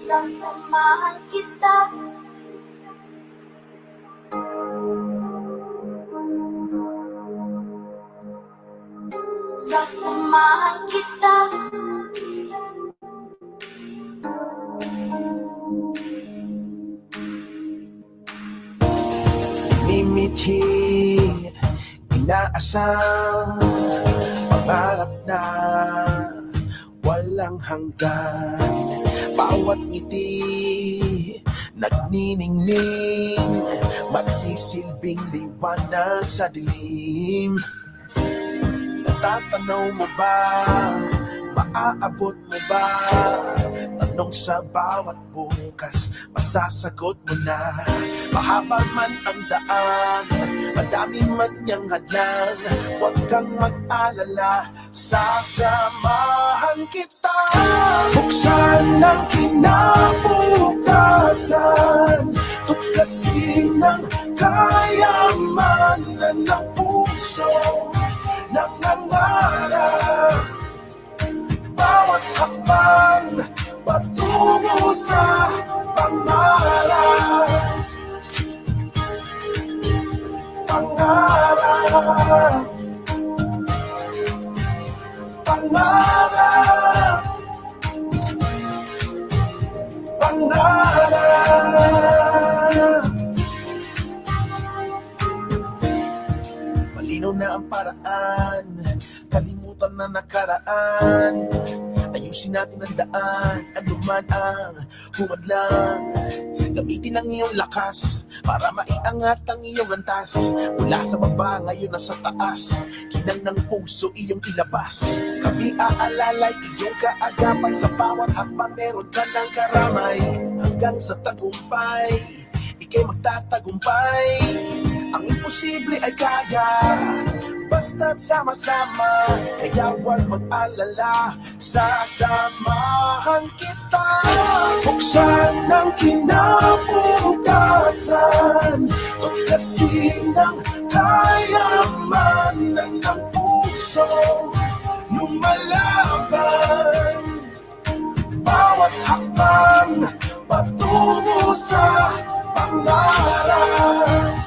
Sasamahan kita. Sasamahan kita. Mimithi, inaasam, pangarap na walang hanggan. Bawat ngiti, nagniningning, magsisilbing liwanag sa dilim. Natatanaw mo ba? Maaabot mo ba? Tanong sa bawat bukas, masasagot mo na. Mahaba man ang daan, madami man niyang hadlang, huwag kang mag-alala, sasamahan kita. Buksan ang kinabukasan, tuklasin ang kayamanan ng puso, nangangarap. Bawat hakbang patungo sa pangarap. Pangarap. Pangarap. Pangarap. Malinaw na ang paraan, kalimutan na nakaraan. Ayusin natin ang daan, anuman ang humadlang. Gamitin ang iyong lakas para maiangat ang iyong antas. Mula sa baba, ngayon nasa taas, kinang ng puso iyong ilabas. Kami aalalay iyong kaagapay, sa bawat hakbang meron ka ng karamay. Hanggang sa tagumpay, ika'y magtatagumpay. Ang imposible ay kaya, basta't sama-sama, kaya huwag mag-alala, sasamahan kita. Buksan ang kinabukasan, tuklasin ang kayamanan ng puso, lumalaban. Bawat hakbang patungo sa pangarap.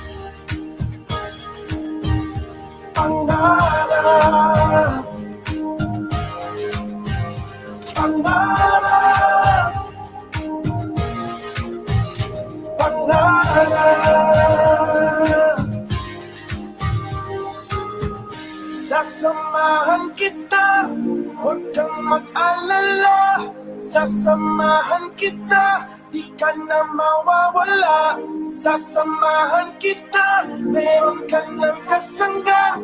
Pangarap. Pangarap. Pangarap. Sasamahan kita, huwag kang mag-alala. Sasamahan kita, di ka na mawawala. Sasamahan kita, meron ka ng kasangga.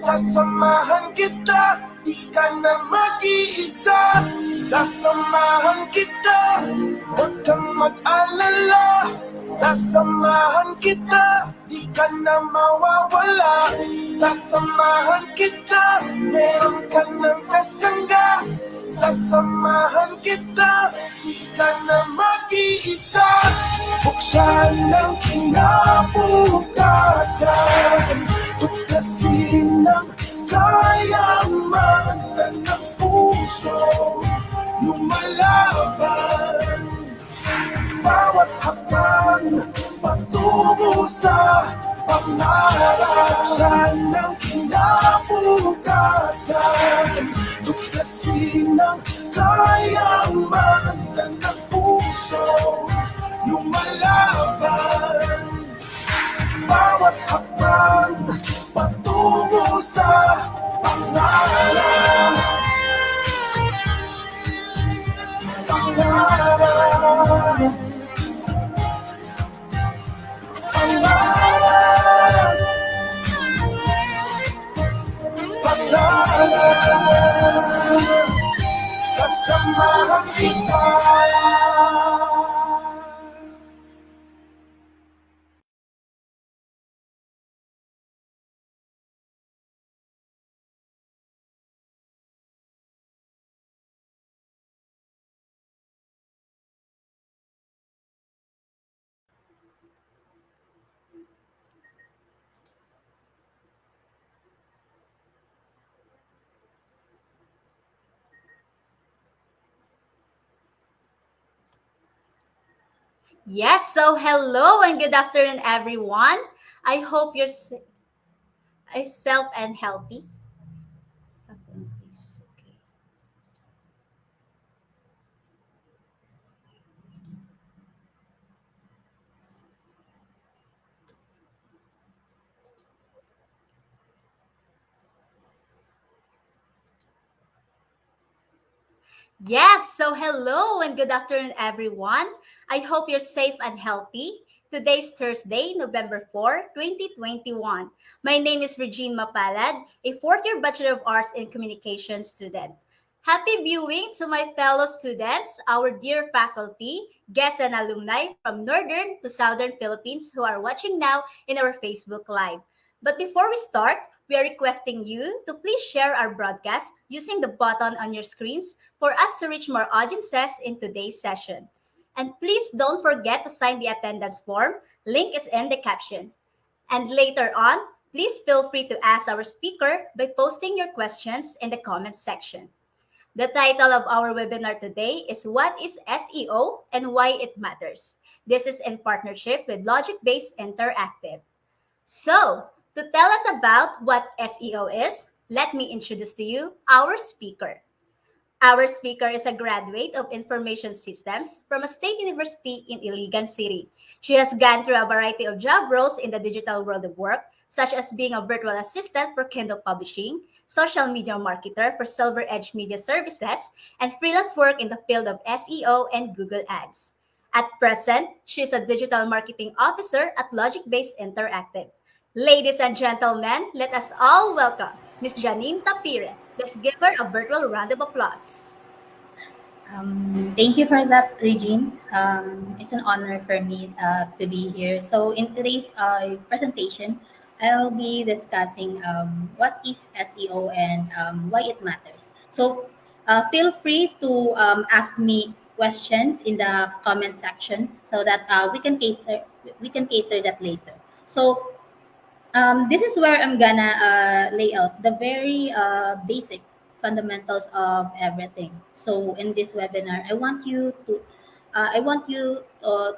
Sasamahan kita, di ka na mag-iisa. Sasamahan kita, huwag kang mag-alala. Sasamahan kita, di ka na mawawala. Sasamahan kita, meron ka ng kasangga. Sasamahan kita, di ka na mag-iisa. Buksan ang kinabukasan, tuklasin ang kayamanan ng puso, lumalaban. Bawat hakbang patungo sa pangarap. Buksan ang kinabukasan, tuklasin ang kayamanan ng puso, lumalaban. Bawat hakbang patungo sa pangarap. Pangarap. Pangarap. Pangarap. Sasamahan kita. Yes, so hello and good afternoon, everyone. I hope you're safe and healthy. Okay. Yes, so hello and good afternoon, everyone. I hope you're safe and healthy. Today's Thursday, November 4, 2021. My name is Regine Mapalad, a fourth year Bachelor of Arts in Communication student. Happy viewing to my fellow students, our dear faculty, guests, and alumni from northern to southern Philippines who are watching now in our Facebook Live. But before we start, we are requesting you to please share our broadcast using the button on your screens for us to reach more audiences in today's session. And please don't forget to sign the attendance form. Link is in the caption. And later on, please feel free to ask our speaker by posting your questions in the comments section. The title of our webinar today is What is SEO and Why It Matters? This is in partnership with Logic Based Interactive. So, to tell us about what SEO is, let me introduce to you our speaker. Our speaker is a graduate of Information Systems from a state university in Iligan City. She has gone through a variety of job roles in the digital world of work, such as being a virtual assistant for Kindle Publishing, social media marketer for Silver Edge Media Services, and freelance work in the field of SEO and Google Ads. At present, she is a digital marketing officer at Logic Based Interactive. Ladies and gentlemen, let us all welcome Miss Janine Tapire. Let's give her a virtual round of applause. Thank you for that, Regine. It's an honor for me to be here. So, in today's presentation, I'll be discussing what is SEO and why it matters. So, feel free to ask me questions in the comment section so that we can cater that later. So, this is where I'm gonna lay out the very basic fundamentals of everything. So in this webinar, I want you to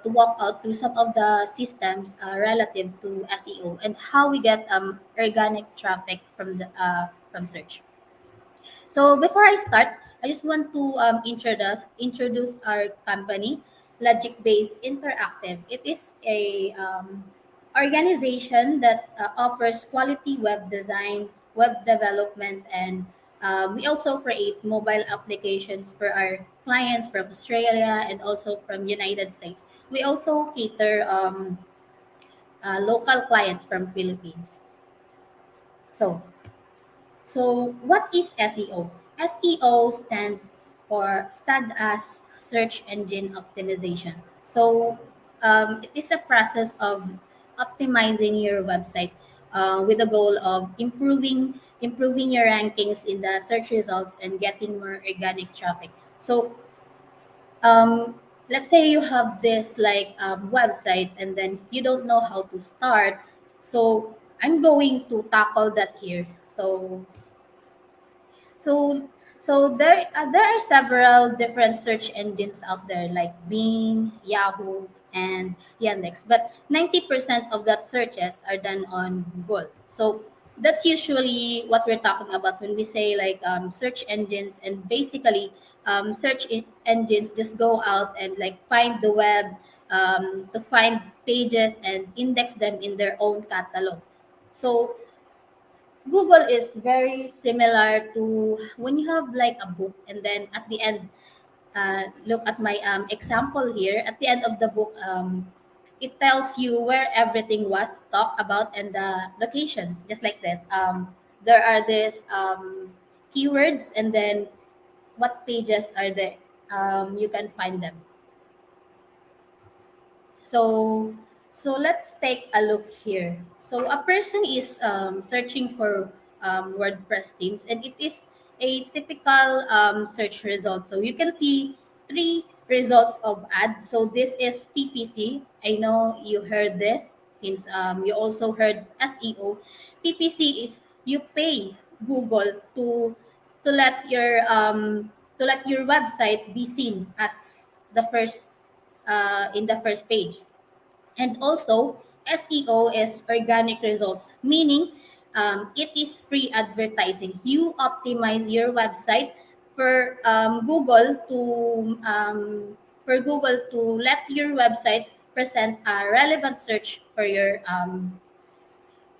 walk out through some of the systems relative to SEO and how we get organic traffic from search. So before I start, I just want to introduce our company, Logic Based Interactive. It is a organization that offers quality web design, web development, and we also create mobile applications for our clients from Australia and also from United States. We also cater local clients from Philippines. So what is SEO? SEO stand as search engine optimization. So it is a process of optimizing your website with the goal of improving your rankings in the search results and getting more organic traffic. So let's say you have this like website and then you don't know how to start. So I'm going to tackle that here. So there are several different search engines out there like Bing, Yahoo, and Yandex. But 90% of that searches are done on Google. So that's usually what we're talking about when we say like search engines. And basically, engines just go out and like find the web to find pages and index them in their own catalog. So Google is very similar to when you have like a book and then at the end, look at my example here. At the end of the book, it tells you where everything was talked about and the locations, just like this. There are these keywords and then what pages are there. You can find them. So, let's take a look here. So a person is searching for WordPress themes, and it is a typical search result. So you can see three results of ads. So this is PPC. I know you heard this since you also heard SEO. PPC is you pay Google to let your website be seen as the first in the first page. And also, SEO is organic results, meaning it is free advertising. You optimize your website for Google to let your website present a relevant search for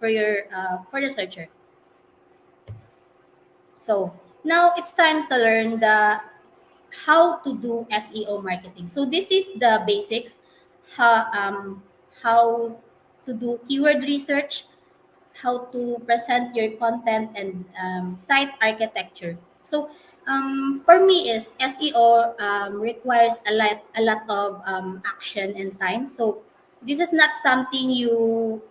the searcher. So now it's time to learn the how to do SEO marketing. So this is the basics, how how to do keyword research, how to present your content, and site architecture. So for me, is SEO requires a lot of action and time. So this is not something you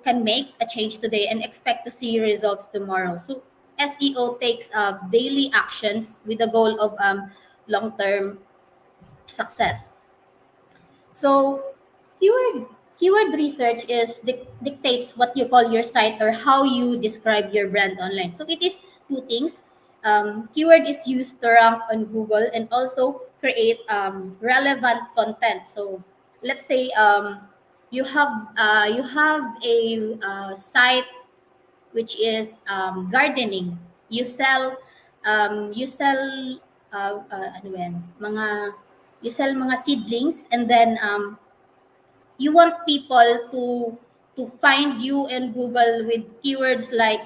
can make a change today and expect to see results tomorrow. So SEO takes daily actions with the goal of long term success. So keyword keyword research is dictates what you call your site or how you describe your brand online. So it is two things. Keyword is used to rank on Google and also create relevant content. So let's say you have a site which is gardening. You sell mga you sell mga seedlings, and then you want people to find you in Google with keywords like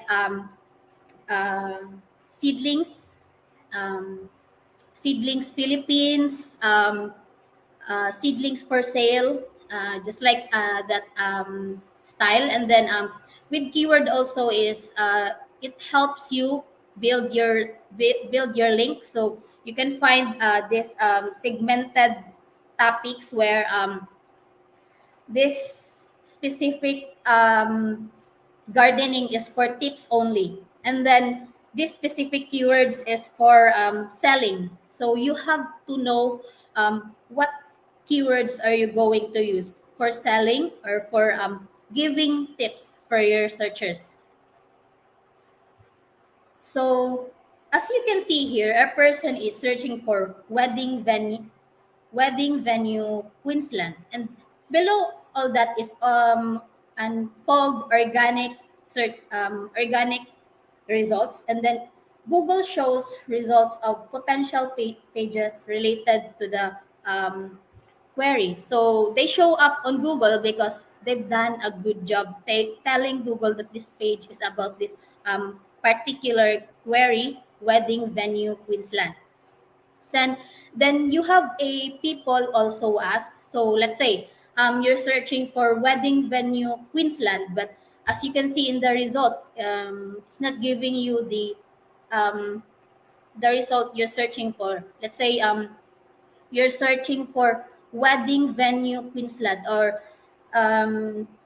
uh, seedlings, um, seedlings Philippines, seedlings for sale, just like that style. And then with keyword also is it helps you build your link. So you can find this segmented topics where this specific gardening is for tips only, and then this specific keywords is for selling. So you have to know what keywords are you going to use for selling or for giving tips for your searchers. So as you can see here, a person is searching for wedding venue Queensland, and below all that is and called organic results. And then Google shows results of potential pages related to the um, query. So they show up on Google because they've done a good job telling Google that this page is about this particular query, wedding venue Queensland. Then then you have a people also ask. So let's say you're searching for wedding venue Queensland, but as you can see in the result, it's not giving you um, the result you're searching for. Let's say you're searching for wedding venue Queensland, or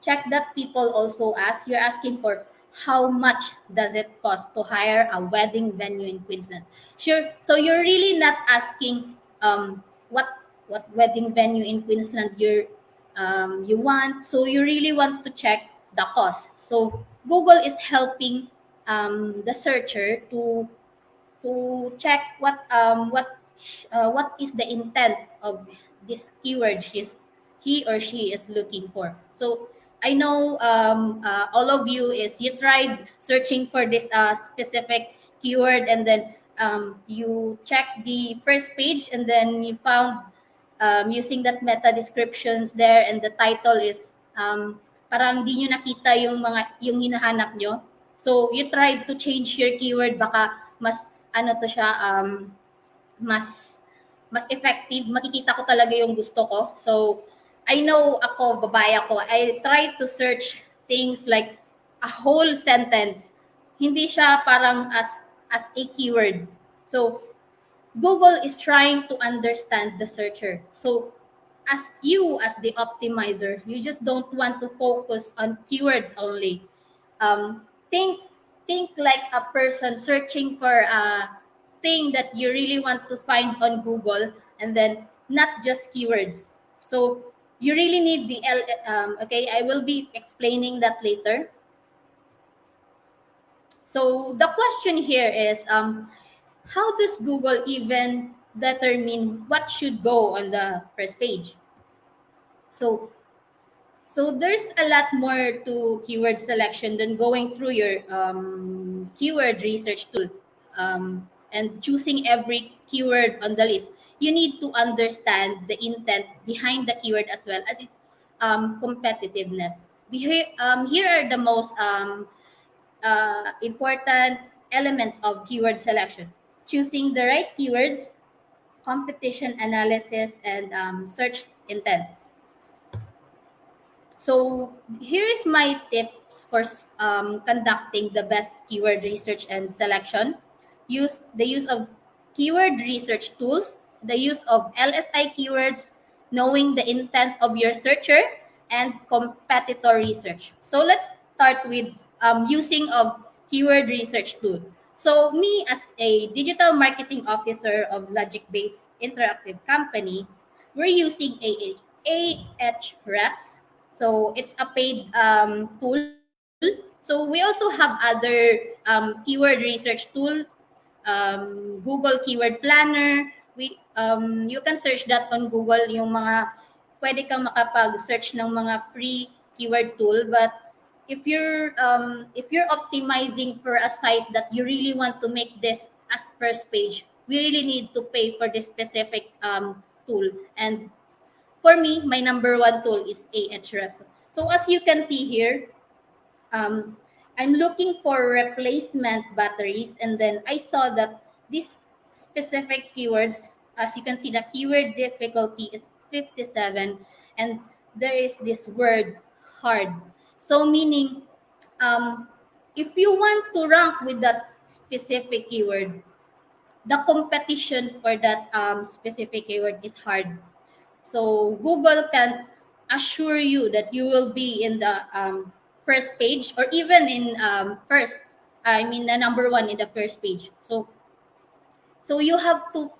check that people also ask. You're asking for how much does it cost to hire a wedding venue in Queensland. Sure. So you're really not asking what wedding venue in Queensland you want. So you really want to check the cost. So Google is helping the searcher to check what is the intent of this keyword he or she is looking for. So I know all of you is you tried searching for this specific keyword, and then you check the first page, and then you found using that meta descriptions there, and the title is parang di nyo nakita yung hinahanap nyo. So you tried to change your keyword, baka mas ano to siya, mas mas effective, makikita ko talaga yung gusto ko. So I know ako, babae ako, I try to search things like a whole sentence. Hindi siya parang as a keyword. So Google is trying to understand the searcher. So as you, as the optimizer, you just don't want to focus on keywords only. um, think think like a person searching for a thing that you really want to find on Google, and then not just keywords. So you really need the okay, I will be explaining that later. So the question here is how does Google even determine what should go on the first page. So so there's a lot more to keyword selection than going through your keyword research tool and choosing every keyword on the list. You need to understand the intent behind the keyword as well as its competitiveness. Here are the most important elements of keyword selection: choosing the right keywords, competition analysis, and search intent. So here is my tips for conducting the best keyword research and selection. Use the use of keyword research tools, the use of LSI keywords, knowing the intent of your searcher, and competitor research. So let's start with using of keyword research tool. So me as a digital marketing officer of logic-based interactive company, we're using Ahrefs. So it's a paid tool. So we also have other keyword research tool, Google Keyword Planner. You can search that on Google, yung mga pwede kang makapag-search ng mga free keyword tool. But if you're optimizing for a site that you really want to make this as first page, we really need to pay for this specific tool. And for me, my number one tool is Ahrefs. So as you can see here, um, I'm looking for replacement batteries, and then I saw that these specific keywords, as you can see, the keyword difficulty is 57, and there is this word hard. So meaning, um, if you want to rank with that specific keyword, the competition for that specific keyword is hard. So Google can assure you that you will be in the first page, or even in the number one in the first page. So you have to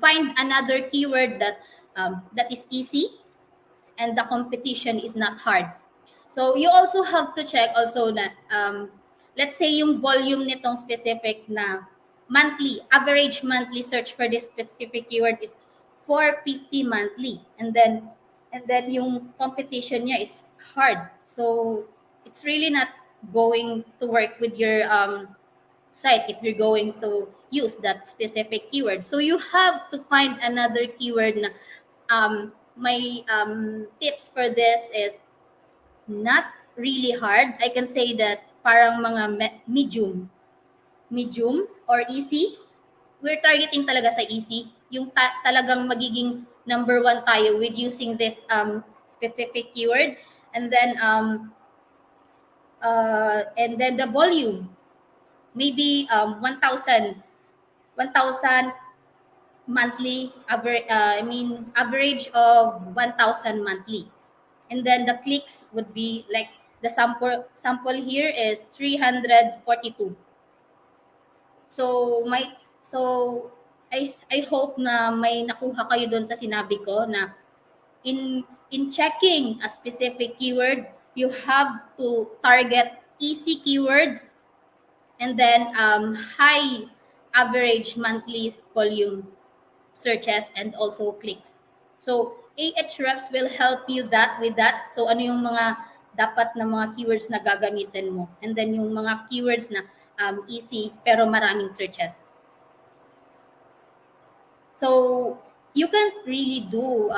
find another keyword that is easy and the competition is not hard. So you also have to check also that let's say yung volume nitong specific na average monthly search for this specific keyword is 450 monthly, and then yung competition niya is hard. So it's really not going to work with your site if you're going to use that specific keyword. So you have to find another keyword na my tips for this is not really hard. I can say that parang mga medium or easy. We're targeting talaga sa easy. Yung talagang magiging number one tayo with using this specific keyword. And then the volume, maybe 1,000 monthly average of 1,000 monthly. And then the clicks would be like the sample here is 342. So I hope na may nakuha kayo doon sa sinabi ko na in checking a specific keyword, you have to target easy keywords, and then high average monthly volume searches and also clicks. So Ahrefs will help you with that. So ano yung mga dapat na mga keywords na gagamitin mo, and then yung mga keywords na easy pero maraming searches. So you can't really do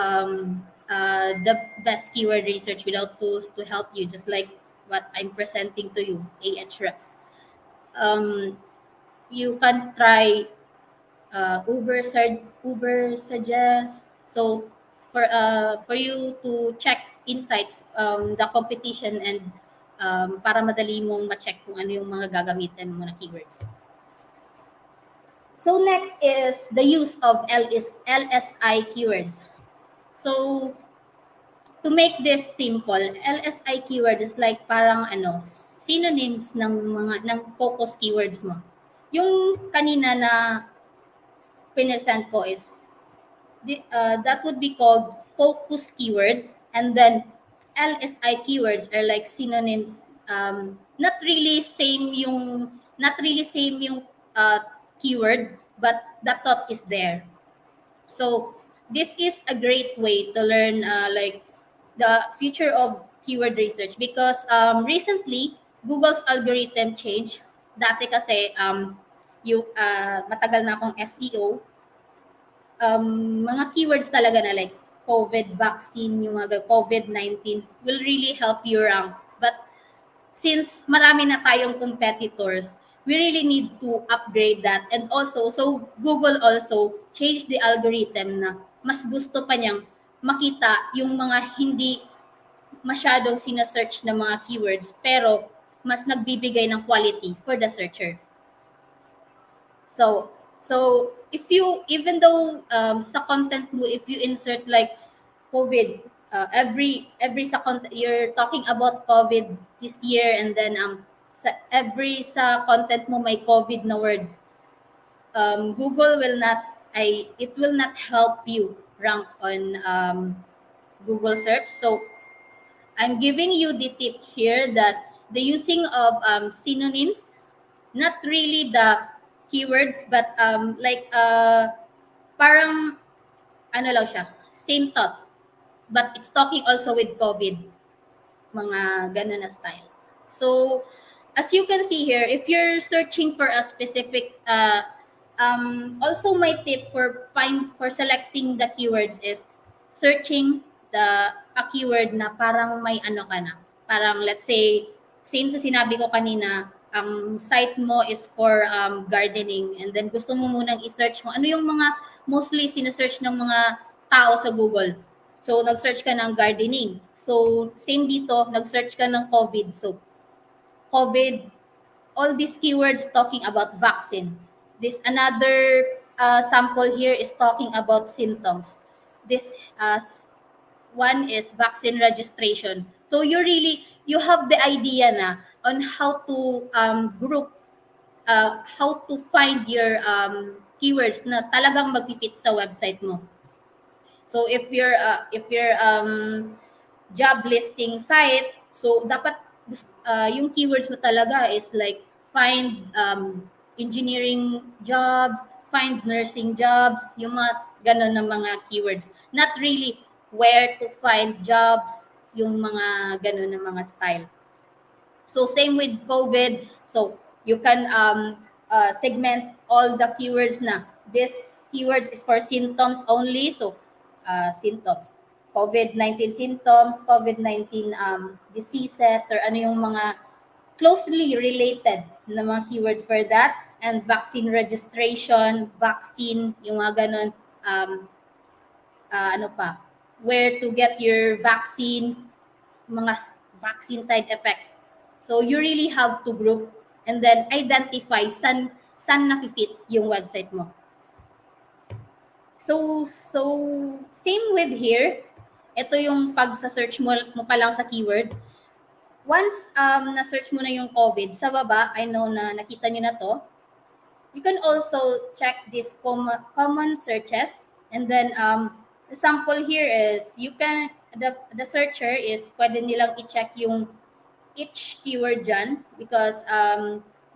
the best keyword research without tools to help you, just like what I'm presenting to you, Ahrefs. You can try Uber suggest. So for you to check insights, the competition, and para madali mong ma-check kung ano yung mga gagamitin mo na keywords. So next is the use of LSI keywords. So to make this simple, LSI keyword is like parang synonyms ng focus keywords mo. Yung kanina na pinesent ko is that would be called focus keywords, and then LSI keywords are like synonyms, not really same yung keyword, but the thought is there. So this is a great way to learn like the future of keyword research because recently Google's algorithm changed. Dati kasi yung matagal na akong SEO, mga keywords talaga na like COVID vaccine, yung mga COVID-19 will really help you rank. But since marami na tayong competitors, we really need to upgrade that. And also, so Google also changed the algorithm na mas gusto pa niyang makita yung mga hindi masyadong sinesearch na mga keywords pero mas nagbibigay ng quality for the searcher. So if you, even though sa content mo, if you insert like COVID, every sa content you're talking about COVID this year, and then sa content mo may COVID na word, Google will not, it will not help you rank on Google search. So I'm giving you the tip here that the using of synonyms, not really the keywords, but like parang ano lang siya, same thought, but it's talking also with COVID, mga ganun na style. So as you can see here, if you're searching for a specific also my tip for selecting the keywords is searching a keyword na parang may ano ka na. Parang let's say, same sa sinabi ko kanina, ang site mo is for gardening, and then gusto mo munang i-search mo ano yung mga mostly sinesearch ng mga tao sa Google. So nag-search ka ng gardening. So same dito, nag-search ka ng COVID. So COVID, all these keywords talking about vaccine. This another sample here is talking about symptoms. This one is vaccine registration. So you have the idea na on how to group, how to find your keywords na talagang mag-fit sa website mo. So if you're job listing site, so dapat yung keywords mo talaga is like find engineering jobs, find nursing jobs, yung mga ganun na mga keywords. Not really where to find jobs, yung mga ganun na mga style. So same with COVID. So you can segment all the keywords na this keywords is for symptoms only. So symptoms, COVID-19 symptoms, COVID-19 diseases, or ano yung mga closely related na mga keywords for that, and vaccine registration, vaccine, yung mga ganun, ano pa, where to get your vaccine, mga vaccine side effects. So you really have to group and then identify saan na-fit yung website mo. So same with here. Ito yung pag sa search mo pa lang sa keyword. Once na-search mo na yung COVID, sa baba, I know na nakita nyo na to, you can also check these common searches. And then the sample here is, you can, the searcher is, pwede nilang i-check yung each keyword dyan because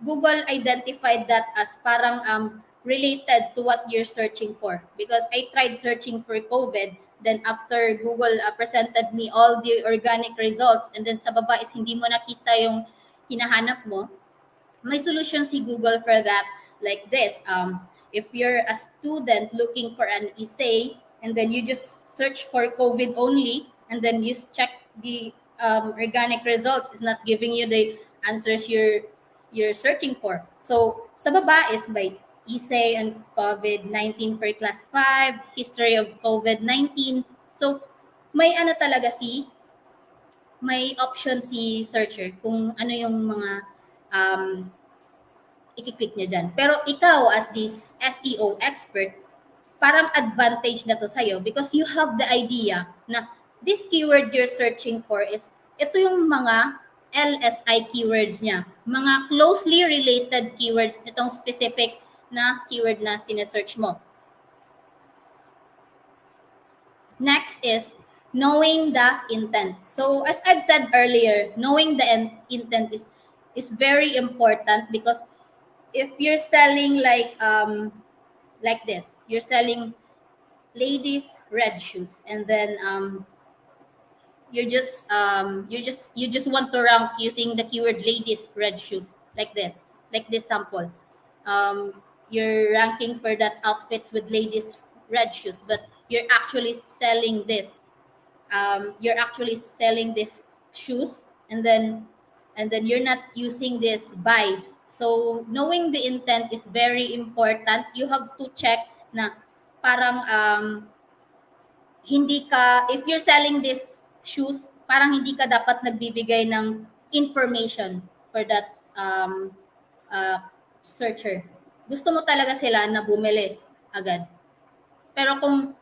Google identified that as parang related to what you're searching for. Because I tried searching for COVID, then after Google presented me all the organic results, and then sa baba is hindi mo nakita yung hinahanap mo, may solution si Google for that, like this. If you're a student looking for an essay, and then you just search for COVID only, and then you check the organic results, is not giving you the answers you're searching for. So sa baba is by essay on COVID-19 for class 5, history of COVID-19. So may ano talaga may option si searcher kung ano yung mga i-click niya dyan. Pero ikaw as this SEO expert, parang advantage na to sa'yo because you have the idea na this keyword you're searching for is, ito yung mga LSI keywords niya. Mga closely related keywords nitong specific na keyword na sinesearch mo. Next is knowing the intent. So as I've said earlier, knowing the intent is very important because if you're selling like this, you're selling ladies red shoes, and then you just want to rank using the keyword ladies red shoes, like this sample. um, you're ranking for that outfits with ladies red shoes, but you're actually selling this shoes, and then you're not using this buy. So knowing the intent is very important. You have to check na parang hindi ka, if you're selling this shoes, parang hindi ka dapat nagbibigay ng information for that uh, searcher. Gusto mo talaga sila na bumili agad. Pero kung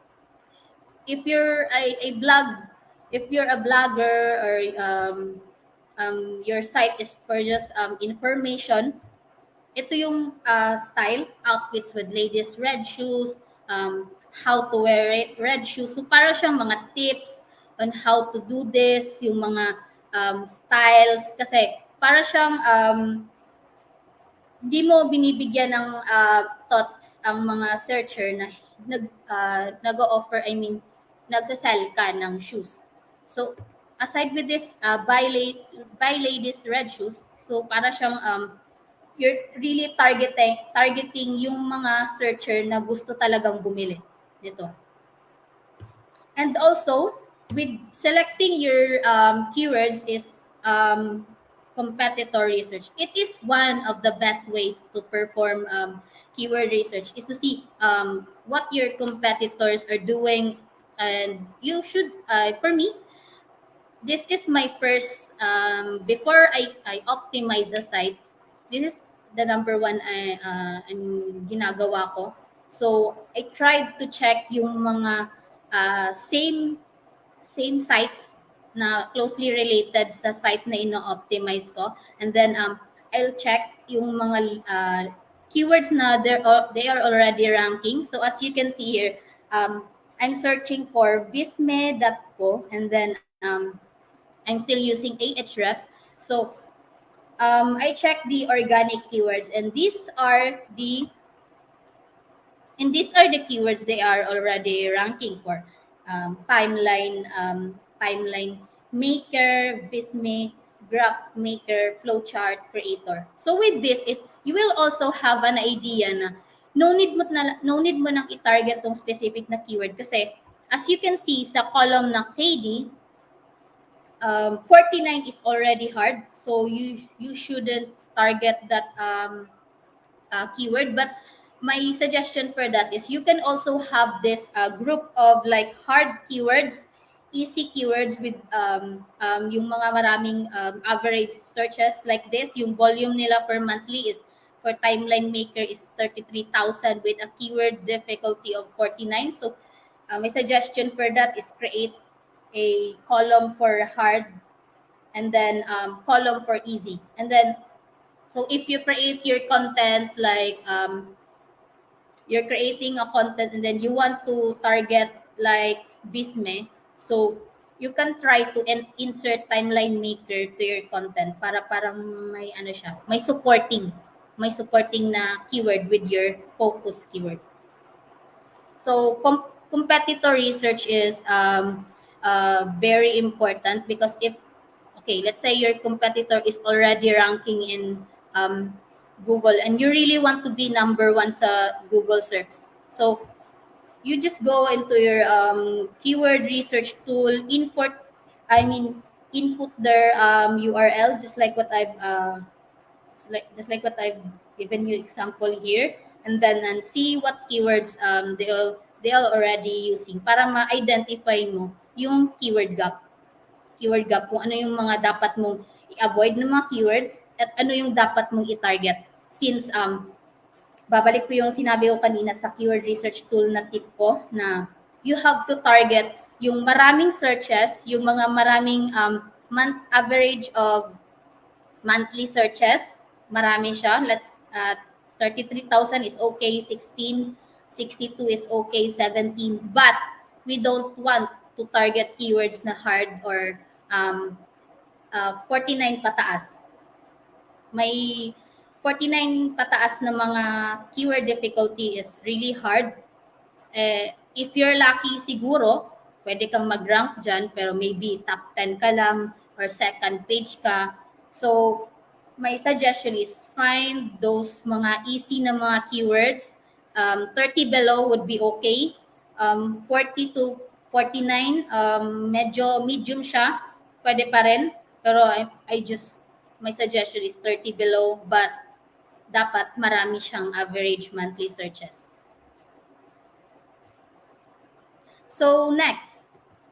if you're a blog, if you're a blogger, or your site is for just information, ito yung style, outfits with ladies red shoes, how to wear red shoes. So para siyang mga tips on how to do this, yung mga styles, kasi para siyang hindi mo binibigyan ng thoughts ang mga searcher na nag-o-offer, I mean, nagsasell ka ng shoes. So, aside with this, buy ladies red shoes, so para siyang you're really targeting yung mga searcher na gusto talagang bumili nito. And also, with selecting your keywords is competitor research. It is one of the best ways to perform keyword research, is to see what your competitors are doing. And you should, for me, this is my first, before I optimize the site, this is the number one ang ginagawa ko. So, I tried to check yung mga same sites na closely related sa site na ino-optimize ko. And then, I'll check yung mga keywords na they are already ranking. So, as you can see here, I'm searching for visme.co, and then I'm still using Ahrefs. So, I check the organic keywords, and these are the keywords they are already ranking for. Timeline maker, Visme, graph maker, flowchart creator. So with this is you will also have an idea na no need mo nang i-target tong specific na keyword, kasi as you can see sa column ng KD, 49 is already hard, so you shouldn't target that keyword. But my suggestion for that is you can also have this group of like hard keywords, easy keywords with yung mga maraming average searches, like this. Yung volume nila per monthly is for timeline maker is 33,000 with a keyword difficulty of 49. So my suggestion for that is create a column for hard, and then column for easy. And then, so if you create your content, like you're creating a content and then you want to target like Visme, so you can try to insert timeline maker to your content para parang may ano siya, may supporting na keyword with your focus keyword. So competitor research is very important, because if, okay, let's say your competitor is already ranking in Google, and you really want to be number one sa Google search. So you just go into your keyword research tool, input their URL, just like what I've given you example here, and then see what keywords they are already using para ma-identify mo yung keyword gap, kung ano yung mga dapat mong i-avoid ng mga keywords at ano yung dapat mong i-target. Since babalik ko yung sinabi ko kanina sa keyword research tool na tip ko, na you have to target yung maraming searches, yung mga maraming average of monthly searches, marami siya. Let's 33,000 is okay, 16, 62 is okay, 17, but we don't want to target keywords na hard or 49 pataas. May 49 pataas na mga keyword difficulty is really hard, If you're lucky siguro, pwede kang mag-rank dyan, pero maybe top 10 ka lang or second page ka. So, my suggestion is find those mga easy na mga keywords. 30 below would be okay. 40 to 49, medyo medium siya. Pwede pa rin. Pero my suggestion is 30 below, but dapat marami siyang average monthly searches. So next,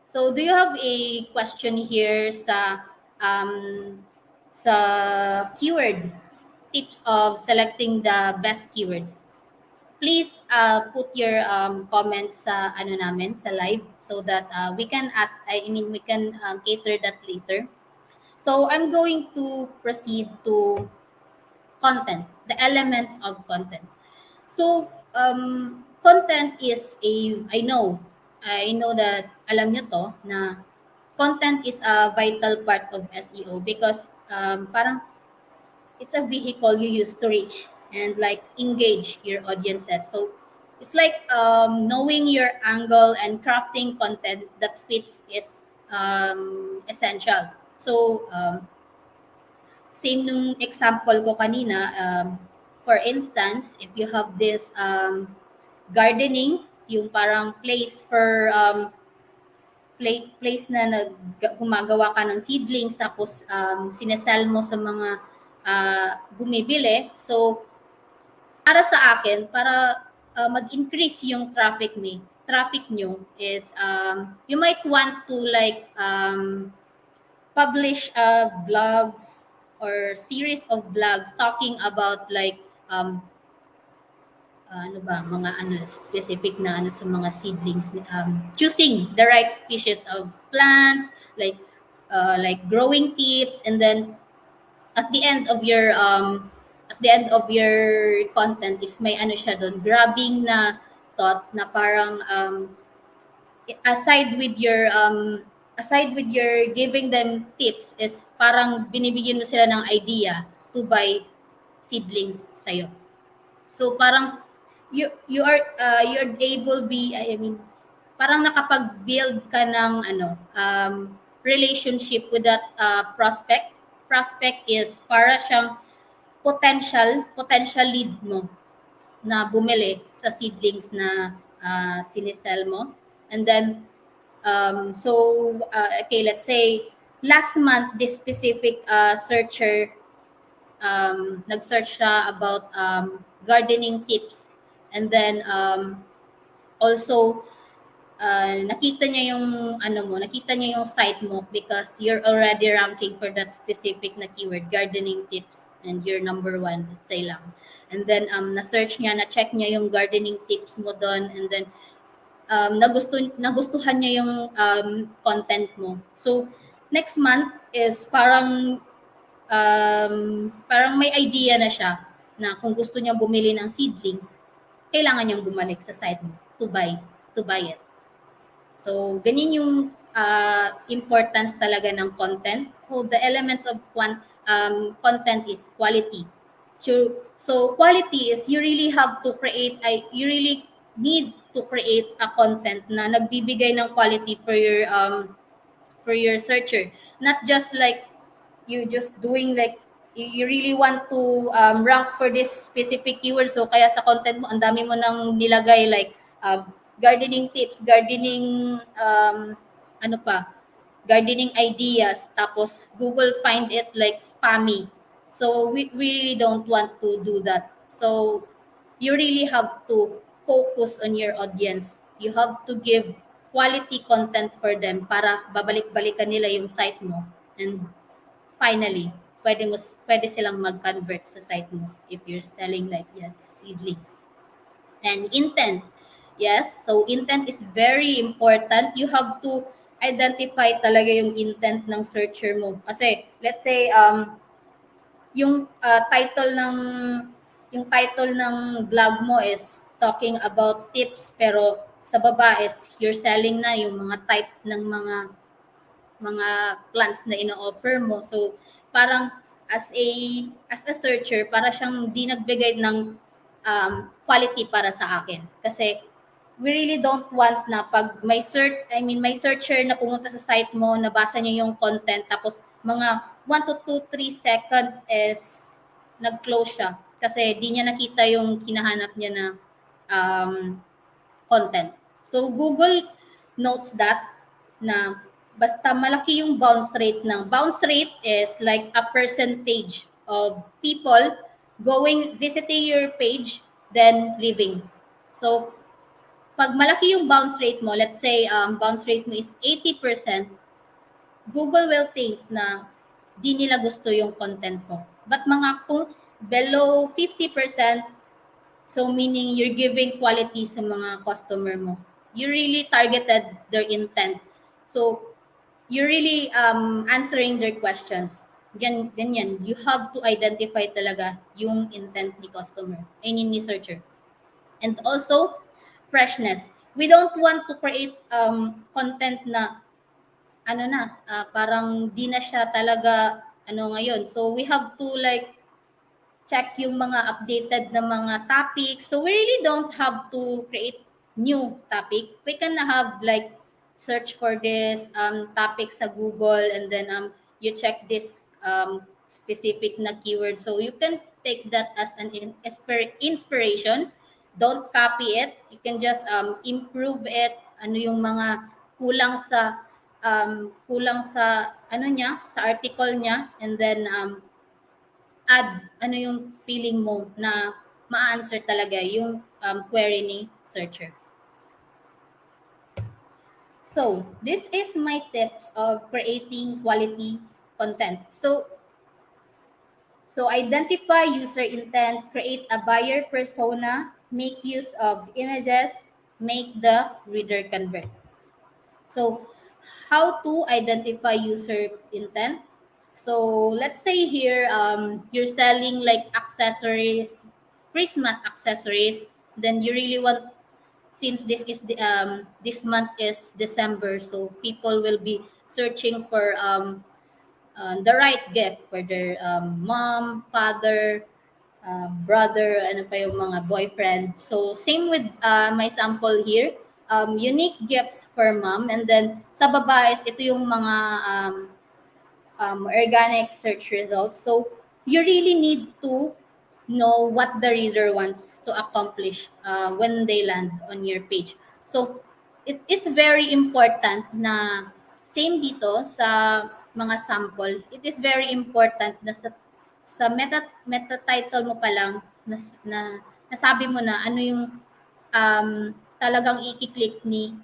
so do you have a question here sa keyword tips of selecting the best keywords? Please put your comments sa ano namin sa live so that we can we can cater that later. So I'm going to proceed to content, the elements of content. So, content is I know that alam nyo to na content is a vital part of SEO because parang it's a vehicle you use to reach and like engage your audiences. So, it's like knowing your angle and crafting content that fits is essential. So, same nung example ko kanina, for instance, if you have this gardening, yung parang place for place na gumagawa ka ng seedlings tapos sinesell mo sa mga bumibili. So, para sa akin, para mag-increase yung traffic nyo is you might want to like publish blogs or series of blogs talking about like mga specific na sa mga seedlings, choosing the right species of plants, like growing tips, and then at the end of your content is may siya doon, grabbing na thought na parang aside with your giving them tips is parang binibigyan mo sila ng idea to buy seedlings sa'yo. So parang you're able parang nakapag-build ka ng relationship with that prospect. Prospect is para siyang potential lead mo na bumili sa seedlings na sinisell mo. And then okay, let's say last month this specific searcher nag-search siya about gardening tips, and then also nakita niya yung site mo because you're already ranking for that specific na keyword, gardening tips, and you're number 1, let's say lang. And then na-search niya, na-check niya yung gardening tips mo doon, and then nagustuhan niya yung content mo. So next month is parang may idea na siya na kung gusto niya bumili ng seedlings, kailangan niyang bumalik sa site mo to buy it. So ganyan yung importance talaga ng content. So the elements of content is quality. So quality is you really need to create a content na nagbibigay ng quality for your searcher. Not just like you just doing like you really want to rank for this specific keyword, so kaya sa content mo ang dami mo nang nilagay like gardening tips, gardening gardening ideas, tapos Google find it like spammy. So we really don't want to do that. So you really have to focus on your audience. You have to give quality content for them para babalik-balikan nila yung site mo, and finally pwede silang mag-convert sa site mo if you're selling like seedlings. And intent. Yes, so intent is very important. You have to identify talaga yung intent ng searcher mo. Kasi let's say yung title ng blog mo is talking about tips, pero sa baba is you're selling na yung mga type ng mga plants na ino-offer mo. So parang as a searcher, para siyang di nagbigay ng quality para sa akin. Kasi we really don't want na pag may searcher na pumunta sa site mo, nabasa niya yung content, tapos mga 1 to 3 seconds is nag-close siya kasi di niya nakita yung kinahanap niya na um, content. So Google notes that na basta malaki yung bounce rate is like a percentage of people visiting your page then leaving. So pag malaki yung bounce rate mo, let's say bounce rate mo is 80%, Google will think na di nila gusto yung content mo. But mga kung below 50%, so meaning you're giving quality sa mga customer mo. You really targeted their intent. So you're really answering their questions. Ganyan. You have to identify talaga yung intent ni customer, ni searcher. And also, freshness. We don't want to create content na parang di na siya talaga ngayon. So we have to like check yung mga updated na mga topics. So we really don't have to create new topic. We can have like search for this topic sa Google, and then you check this specific na keyword. So you can take that as an inspiration. Don't copy it. You can just improve it. Ano yung mga kulang sa sa article niya, and then add yung feeling mo na ma-answer talaga yung query ni searcher. So, this is my tips of creating quality content. So identify user intent, create a buyer persona, make use of images, make the reader convert. So, how to identify user intent? So, let's say here you're selling like accessories, Christmas accessories. Then you really want, since this month is December, so people will be searching for the right gift for their mom, father, brother, ano pa yung mga boyfriend. So, same with my sample here. Unique gifts for mom. And then, sa babae, ito yung mga organic search results. So, you really need to know what the reader wants to accomplish when they land on your page. So, it is very important na same dito sa mga sample, it is very important na sa meta title mo pa lang na nasabi mo na ano yung talagang i-click ni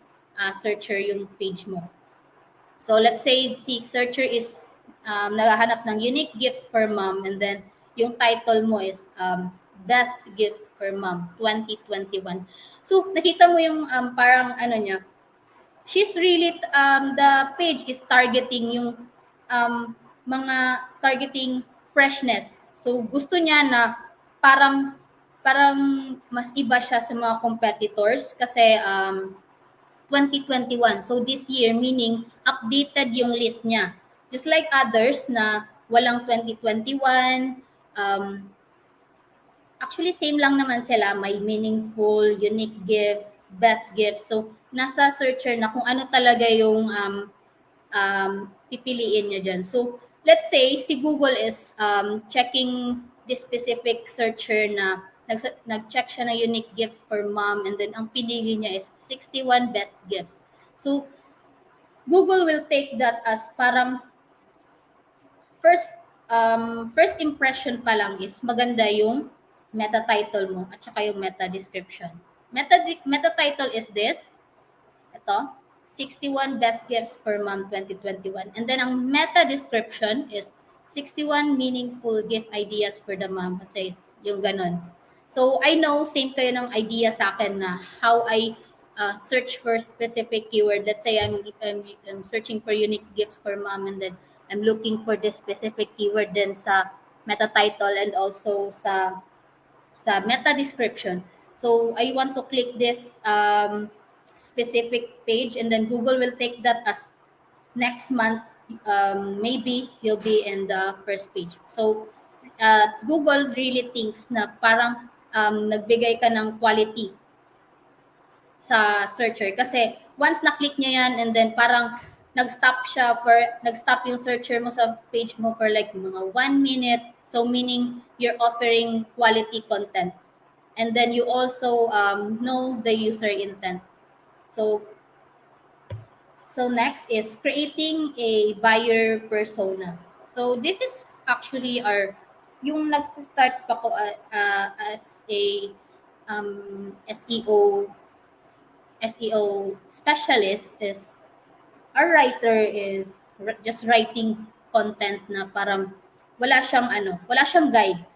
searcher yung page mo. So let's say si searcher is naghahanap ng unique gifts for mom, and then yung title mo is best gifts for mom 2021. So nakita mo yung parang niya, she's really the page is targeting yung mga targeting freshness. So gusto niya na parang mas iba siya sa mga competitors kasi 2021. So this year, meaning updated yung list niya. Just like others na walang 2021, actually same lang naman sila, may meaningful, unique gifts, best gifts. So nasa searcher na kung ano talaga yung pipiliin niya dyan. So let's say si Google is checking this specific searcher na nag-check siya na unique gifts for mom, and then ang pinili niya is 61 best gifts. So Google will take that as parang first impression pa lang is maganda yung meta title mo at saka yung meta description. Meta title is this. Ito, 61 best gifts for mom 2021. And then ang meta description is 61 meaningful gift ideas for the mom, kasi yung ganon. So I know same kayo ng idea sa akin na how I search for specific keyword. Let's say I'm searching for unique gifts for mom, and then I'm looking for this specific keyword din sa meta title and also sa meta description. So I want to click this specific page, and then Google will take that as next month maybe you'll be in the first page. So Google really thinks na parang nagbigay ka ng quality sa searcher kasi once na-click niya yan and then parang nag-stop yung searcher mo sa page mo for like mga 1 minute, so meaning you're offering quality content, and then you also know the user intent. So so next is creating a buyer persona. So this is actually our yung nag-start pa ko as a SEO specialist is our writer is just writing content na parang wala siyang guide.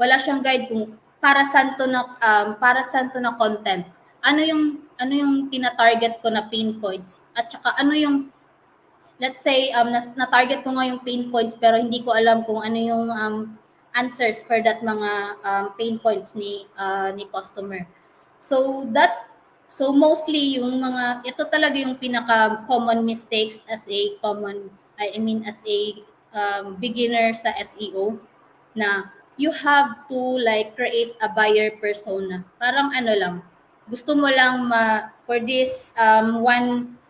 Wala siyang guide kung para saan to na content. Ano yung tina-target ko na pain points at saka ano yung let's say na-target ko nga yung pain points pero hindi ko alam kung ano yung answers for that mga pain points ni customer. So mostly yung mga ito talaga yung pinaka common mistakes as a as a beginner sa SEO, na you have to like create a buyer persona. Parang ano lang, gusto mo lang for this one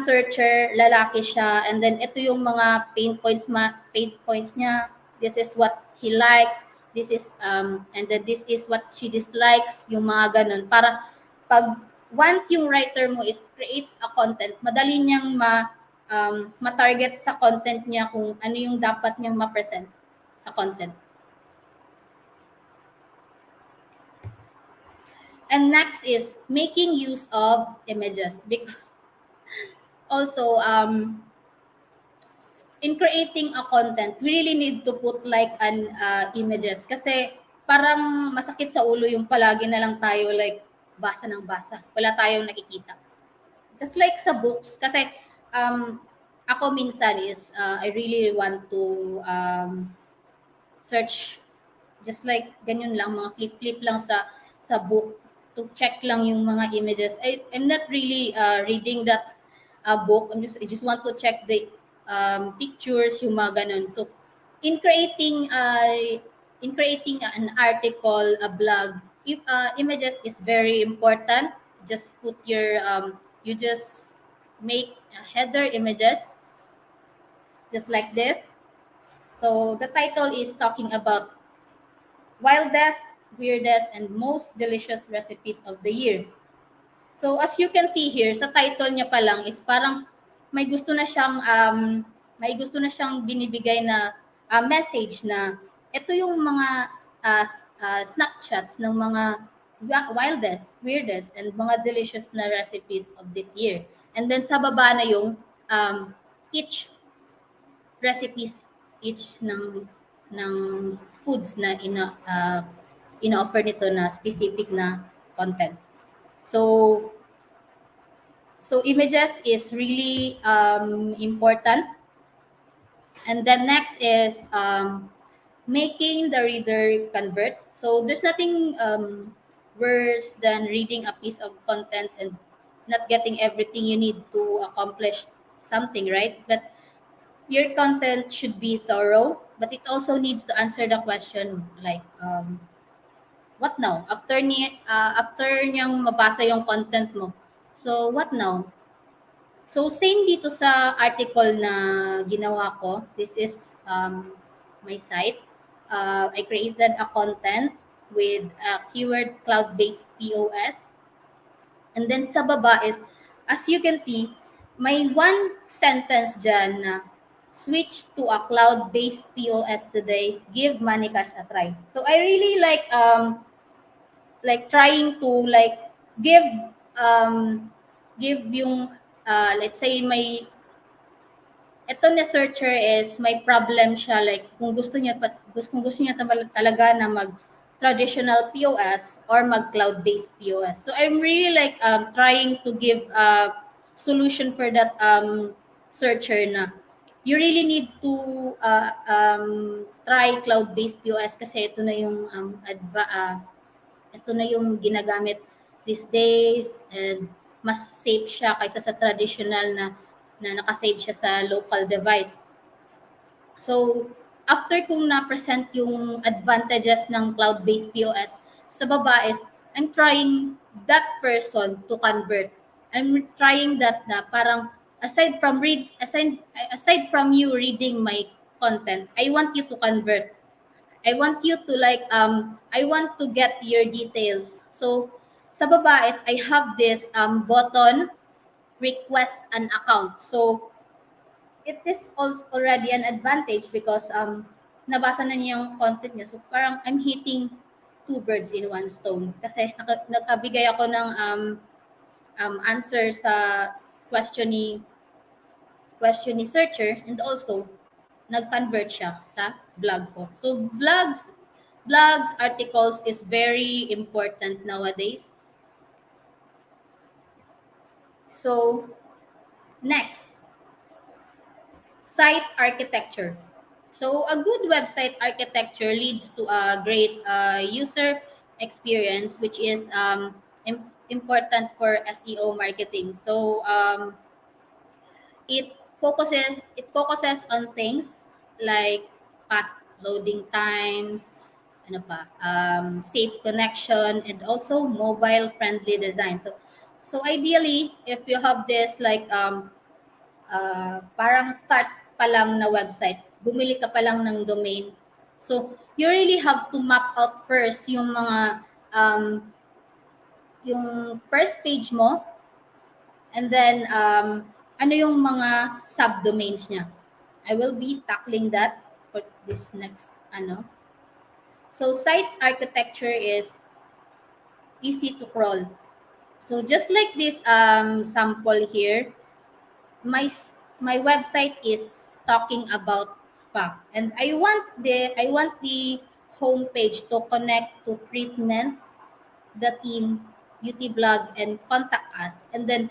searcher, lalaki siya, and then ito yung mga pain points niya. This is what he likes, this is and then this is what she dislikes, yung mga ganun. Para pag once yung writer mo is creates a content, madali niyang ma-target sa content niya kung ano yung dapat niyang ma-present sa content. And next is making use of images, because also in creating a content, we really need to put like an images kasi parang masakit sa ulo yung palagi na lang tayo like basa ng basa. Wala tayong nakikita. Just like sa books kasi ako minsan is I really want to search just like ganyan lang, mga flip lang sa book to check lang yung mga images. I'm not really reading that book. I just want to check the pictures, yung mga ganun. So in creating an article, a blog, images is very important. Just put your you just make header images just like this. So the title is talking about wildest, weirdest, and most delicious recipes of the year. So as you can see here, sa title niya pa lang is parang may gusto na siyang binibigay na message na ito yung mga snapshots ng mga wildest, weirdest, and mga delicious na recipes of this year. And then sa baba na yung each recipes, each ng foods na ina-offer nito na specific na content. So images is really important. And then next is making the reader convert. So there's nothing worse than reading a piece of content and not getting everything you need to accomplish something, right? But your content should be thorough, but it also needs to answer the question like what now? After niyang mabasa yung content mo. So what now? So same dito sa article na ginawa ko. This is my site. I created a content with a keyword cloud-based POS. And then sa baba is, as you can see, may one sentence dyan na switch to a cloud-based POS today, give money cash a try. So I really like trying to like give yung let's say ito na searcher is may problem siya like kung gusto niya talaga na mag traditional POS or mag cloud-based POS. So I'm really like trying to give a solution for that searcher na you really need to try cloud-based POS kasi ito na yung ito na yung ginagamit these days and mas safe siya kaysa sa traditional na nakasave siya sa local device. So, after kong na-present yung advantages ng cloud-based POS, sa baba is, I'm trying that person to convert. I'm trying that na parang aside from you reading my content, I want you to convert. I want you to I want to get your details. So sa baba is I have this button, request an account. So it is also already an advantage because nabasa na niya yung content niya. So parang I'm hitting two birds in one stone. Kasi nakabigay ako ng answer sa question ni question ni searcher, and also nag-convert siya sa blog ko. So blogs, articles is very important nowadays. So next, site architecture. So a good website architecture leads to a great user experience, which is important for SEO marketing. So it focuses on things like fast loading times, ano pa, safe connection, and also mobile friendly design. So ideally, if you have this parang start pa lang na website, bumili ka pa lang ng domain. So you really have to map out first yung first page mo, and then ano yung mga subdomains niya. I will be tackling that for this next ano. So site architecture is easy to crawl. So just like this sample here, my website is talking about spa, and I want the homepage to connect to treatments, the team, beauty blog, and contact us. And then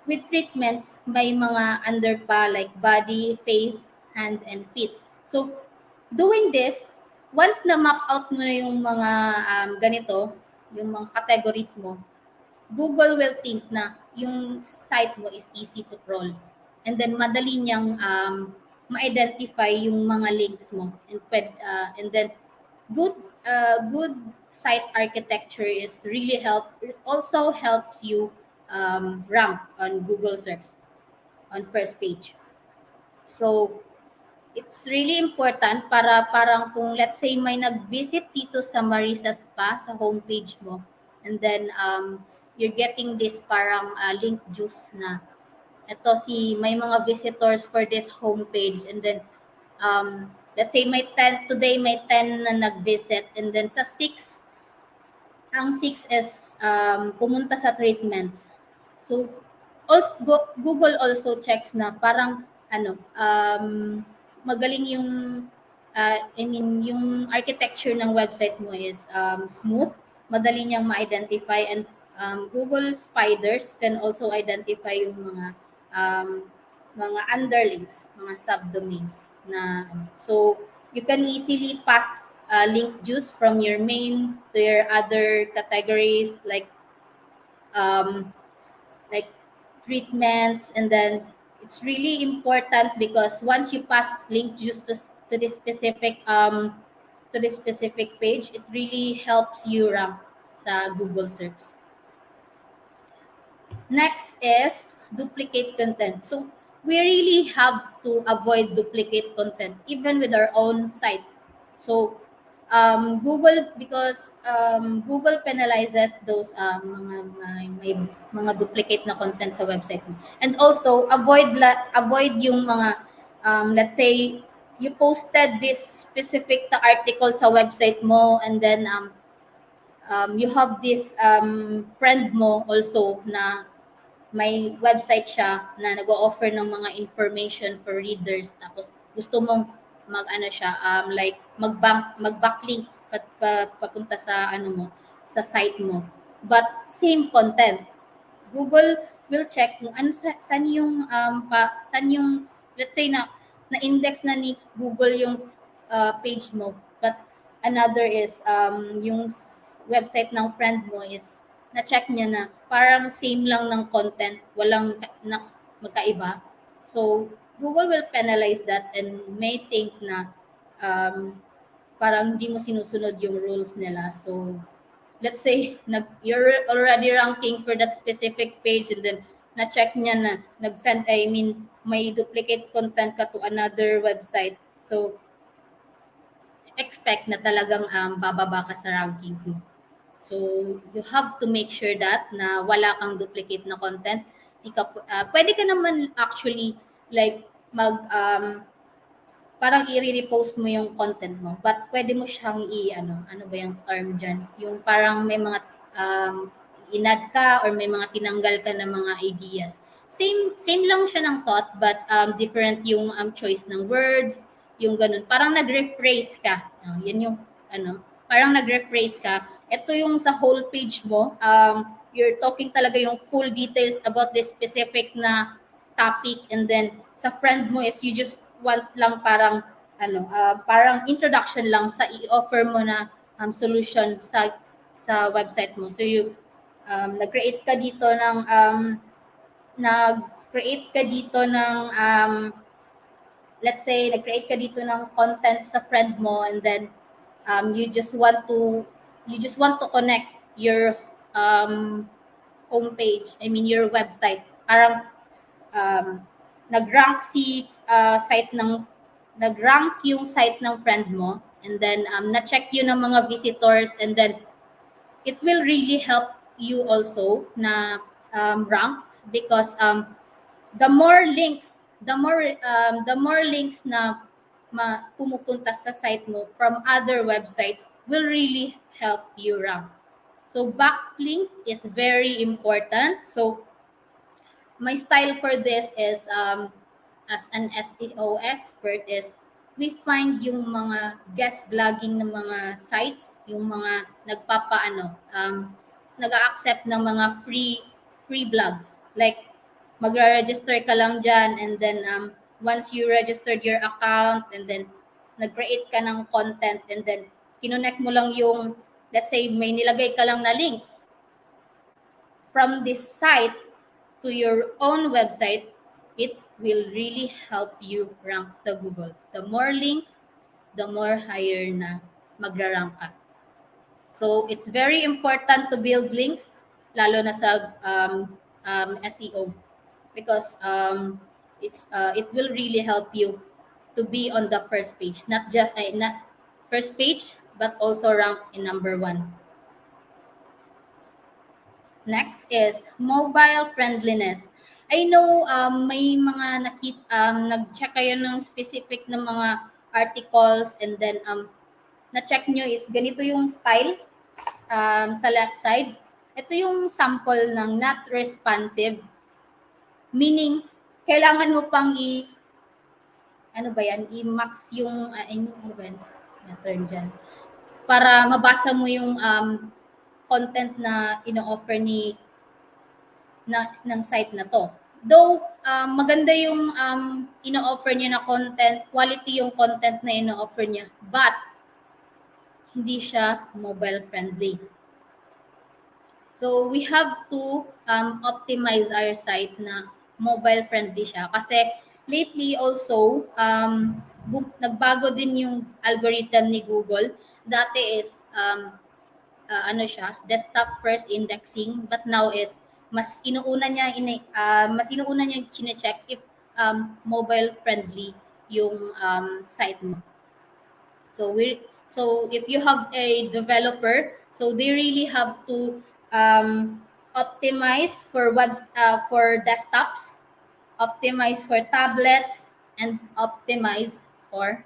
with treatments, may mga under pa like body, face, hand, and feet. So doing this, once na map out mo na yung mga ganito, yung mga categories mo, Google will think na yung site mo is easy to crawl. And then madali niyang ma-identify yung mga links mo. And then good site architecture is really also helps you rank on Google search on first page. So it's really important para parang kung let's say may nag-visit dito sa Marisa Spa sa homepage mo, and then you're getting this parang link juice na ito may mga visitors for this homepage, and then let's say may 10 na nag-visit, and then sa 6 ang 6 is pumunta sa treatments. So Google also checks na parang magaling yung yung architecture ng website mo is smooth, madali niyang ma-identify, and Google spiders can also identify yung mga underlinks, mga subdomains na so you can easily pass link juice from your main to your other categories like treatments. And then it's really important because once you pass link juice to this specific page, it really helps you rank sa Google search. Next is duplicate content. So we really have to avoid duplicate content even with our own site. So because Google penalizes those mga duplicate na content sa website mo. And also avoid yung mga let's say you posted this specific article sa website mo, and then you have this friend mo also na may website siya na nag-o-offer ng mga information for readers, tapos gusto mong mag-backlink papunta sa sa site mo, but same content. Google will check kung saan yung let's say na index na ni Google yung page mo, but another is yung website ng friend mo is na-check niya na parang same lang ng content, walang magkaiba. So Google will penalize that and may think na parang hindi mo sinusunod yung rules nila. So let's say you're already ranking for that specific page, and then na-check niya na nag-send, I mean, may duplicate content ka to another website. So, expect na talagang bababa ka sa rankings mo. So, you have to make sure that na wala kang duplicate na content. Pwede ka naman actually like parang i-repost mo yung content mo, but pwede mo siyang ano ba yung term dyan? Yung parang may mga inad ka or may mga tinanggal ka na mga ideas. Same lang siya ng thought, but different yung choice ng words, yung ganun. Parang nag-rephrase ka. Yan yung parang nag-rephrase ka. Ito yung sa whole page mo, you're talking talaga yung full details about this specific na topic, and then sa friend mo is you just want lang parang introduction lang sa i-offer mo na solution sa website mo. So you nag-create ka dito ng let's say nag-create ka dito ng content sa friend mo, and then you just want to connect your homepage, I mean your website. Parang nag-rank yung site ng friend mo, and then na-check yun ng mga visitors, and then it will really help you also na rank, because the more links na pumupunta sa site mo from other websites will really help you rank. So backlink is very important. So my style for this is as an SEO expert is we find yung mga guest blogging ng mga sites, yung mga nag-a-accept ng mga free blogs. Like magre-register ka lang dyan, and then once you registered your account, and then nag-create ka ng content, and then kinonect mo lang yung, let's say may nilagay ka lang na link from this site to your own website, it will really help you rank sa Google. The more links, the more higher na magra-rank ka. So, it's very important to build links, lalo na sa SEO, because it will really help you to be on the first page, not first page, but also rank in number 1. Next is mobile friendliness. I know may mga nag-check kayo ng specific na mga articles, and then na-check nyo is ganito yung style sa left side. Ito yung sample ng not responsive, meaning kailangan mo pang i-max yung ano ba yan? Na-turn dyan. Para mabasa mo yung content na ino-offer ng site na to. Though maganda yung ino-offer niya na content, quality yung content na ino-offer niya, but hindi siya mobile friendly. So we have to optimize our site na mobile friendly siya, kasi lately also nagbago din yung algorithm ni Google. Dati is desktop first indexing, but now is mas inuuna niya chine-check if mobile friendly yung site mo. So if you have a developer, so they really have to optimize for desktops, optimize for tablets, and optimize for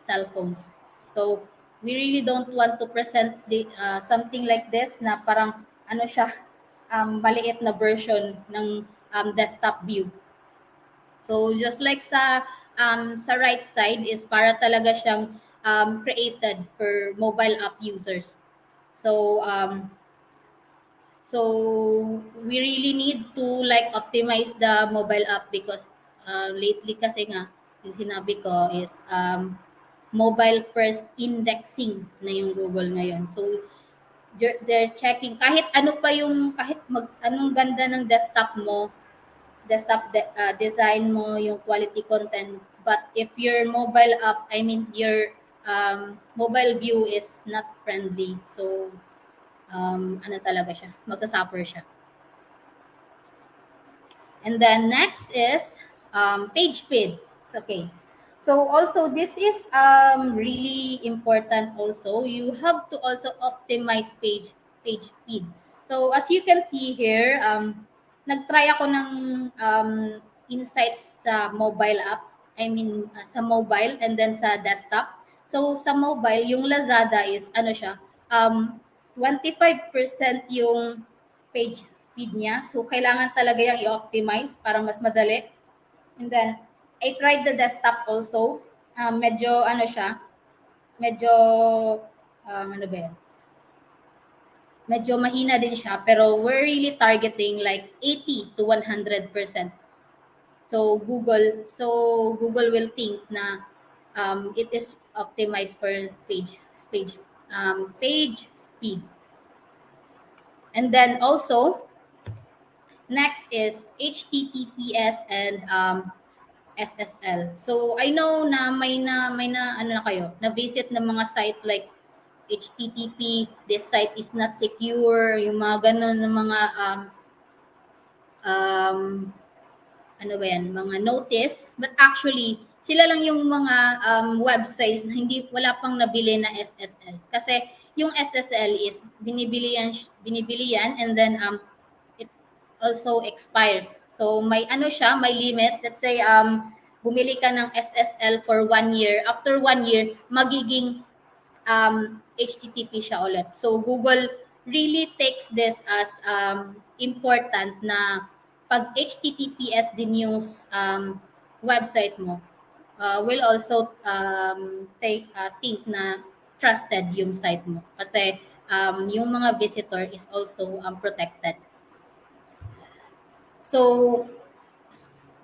cell phones. So we really don't want to present something like this na parang maliit na version ng desktop view. So just like sa right side is para talaga siyang created for mobile app users. So we really need to optimize the mobile app, because lately kasi nga yung sinabi ko is mobile first indexing na yung Google ngayon. So they're checking kahit anong ganda ng desktop design mo, yung quality content, but if your mobile app, I mean your mobile view is not friendly. So, ano talaga siya, magsasuffer siya. And then next is page speed. Okay. So also this is really important also. You have to also optimize page speed. So as you can see here, nag-try ako ng insights sa mobile app. I mean sa mobile and then sa desktop. So sa mobile, yung Lazada is ano siya, 25% yung page speed niya. So, kailangan talaga yung i-optimize para mas madali. And then, I tried the desktop also. Medyo, ano siya, medyo, ano ba yan? Medyo mahina din siya, pero we're really targeting like 80 to 100%. So Google will think na it is optimized for page speed. And then also, next is HTTPS and SSL. So I know na may na ano na kayo, na visit ng mga site like HTTP, this site is not secure, yung mga ganun ng mga um, ano ba yan, mga notice, but actually sila lang yung mga websites na hindi wala pang nabili na SSL. Kasi yung SSL is binibili yan and then it also expires. So may ano siya, may limit. Let's say bumili ka ng SSL for 1 year. After 1 year, magiging HTTP siya ulit. So Google really takes this as important na pag HTTPS din yung website mo, will also think na trusted yung site mo kasi yung mga visitor is also protected. So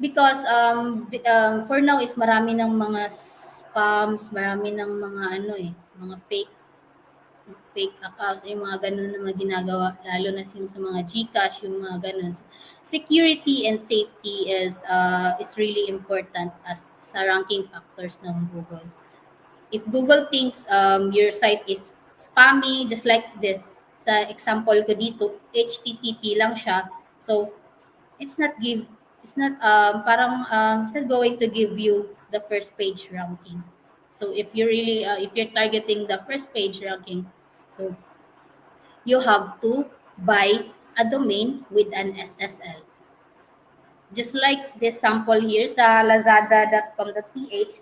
because for now is marami ng mga spams, marami ng mga ano mga fake accounts, yung mga ganun na mga ginagawa, lalo na sa mga GCash, yung mga ganun. So, security and safety is really important as sa ranking factors ng Google. If Google thinks your site is spammy, just like this, sa example ko dito, HTTP lang siya. So, it's not going to give you the first page ranking. So if you're targeting the first page ranking, so you have to buy a domain with an SSL. Just like this sample here sa lazada.com.ph,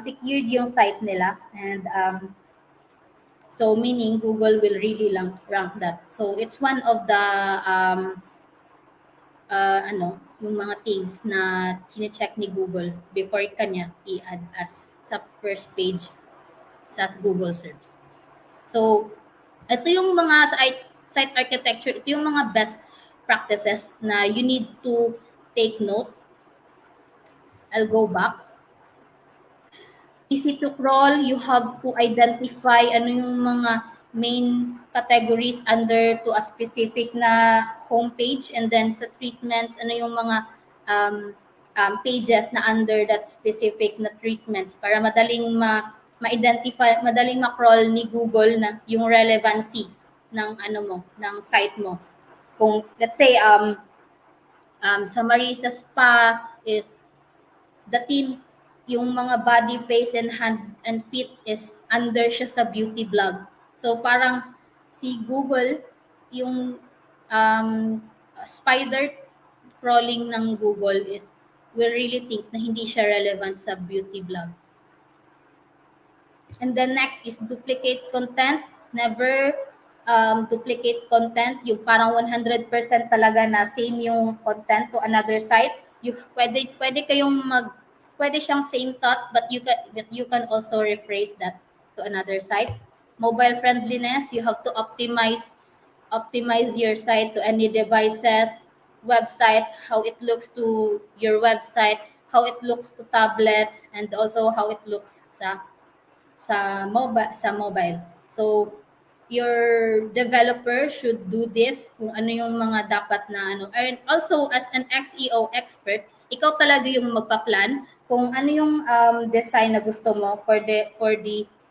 secured yung site nila and so meaning Google will really rank that. So it's one of the yung mga things na chine-check ni Google before kanya i-add as sa first page sa Google search. So, ito yung mga site architecture, ito yung mga best practices na you need to take note. I'll go back. Easy to crawl, you have to identify ano yung mga main categories under to a specific na homepage and then sa treatments, ano yung mga pages na under that specific na treatments para madaling ma-identify, madaling ma-crawl ni Google na yung relevancy ng ano mo, ng site mo. Kung let's say sa Marisa Spa is the team, yung mga body, face, and hand and feet is under siya sa beauty blog. So parang si Google, yung spider crawling ng Google is will really think na hindi siya relevant sa beauty blog. And then next is duplicate content. Never duplicate content. Yung parang 100% talaga na same yung content to another site. Pwede kayong pwede siyang same thought but you can also rephrase that to another site. Mobile friendliness, you have to optimize your site to any devices, website, how it looks to your website, how it looks to tablets, and also how it looks sa mobile. So your developer should do this kung ano yung mga dapat na ano. And also as an SEO expert, ikaw talaga yung magpa-plan kung ano yung design na gusto mo for the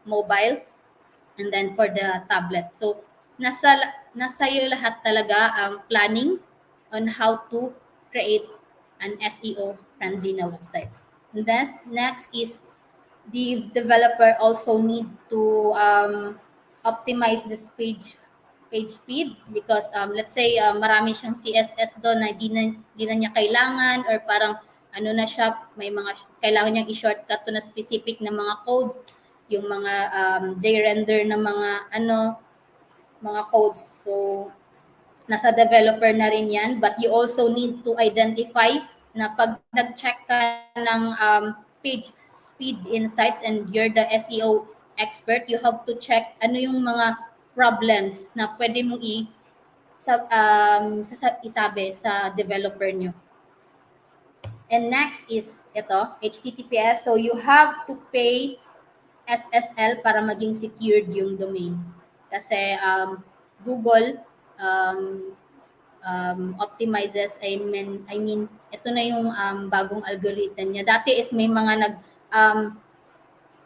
mobile, and then for the tablet. So nasa iyo lahat talaga ang planning on how to create an SEO friendly na website. And then next is the developer also need to optimize this page speed because let's say marami siyang CSS doon na di na niya kailangan, or parang ano na siya, may mga kailangan niyang i-shortcut to na specific na mga codes, yung mga JRender na mga codes. So nasa developer na rin yan, but you also need to identify na pag nag-check ka ng page speed insights and you're the SEO expert, you have to check ano yung mga problems na pwede mong isabi sa developer nyo. And next is ito, HTTPS. So you have to pay SSL para maging secured yung domain. Kasi Google optimizes, I mean ito na yung bagong algorithm niya. Dati is may mga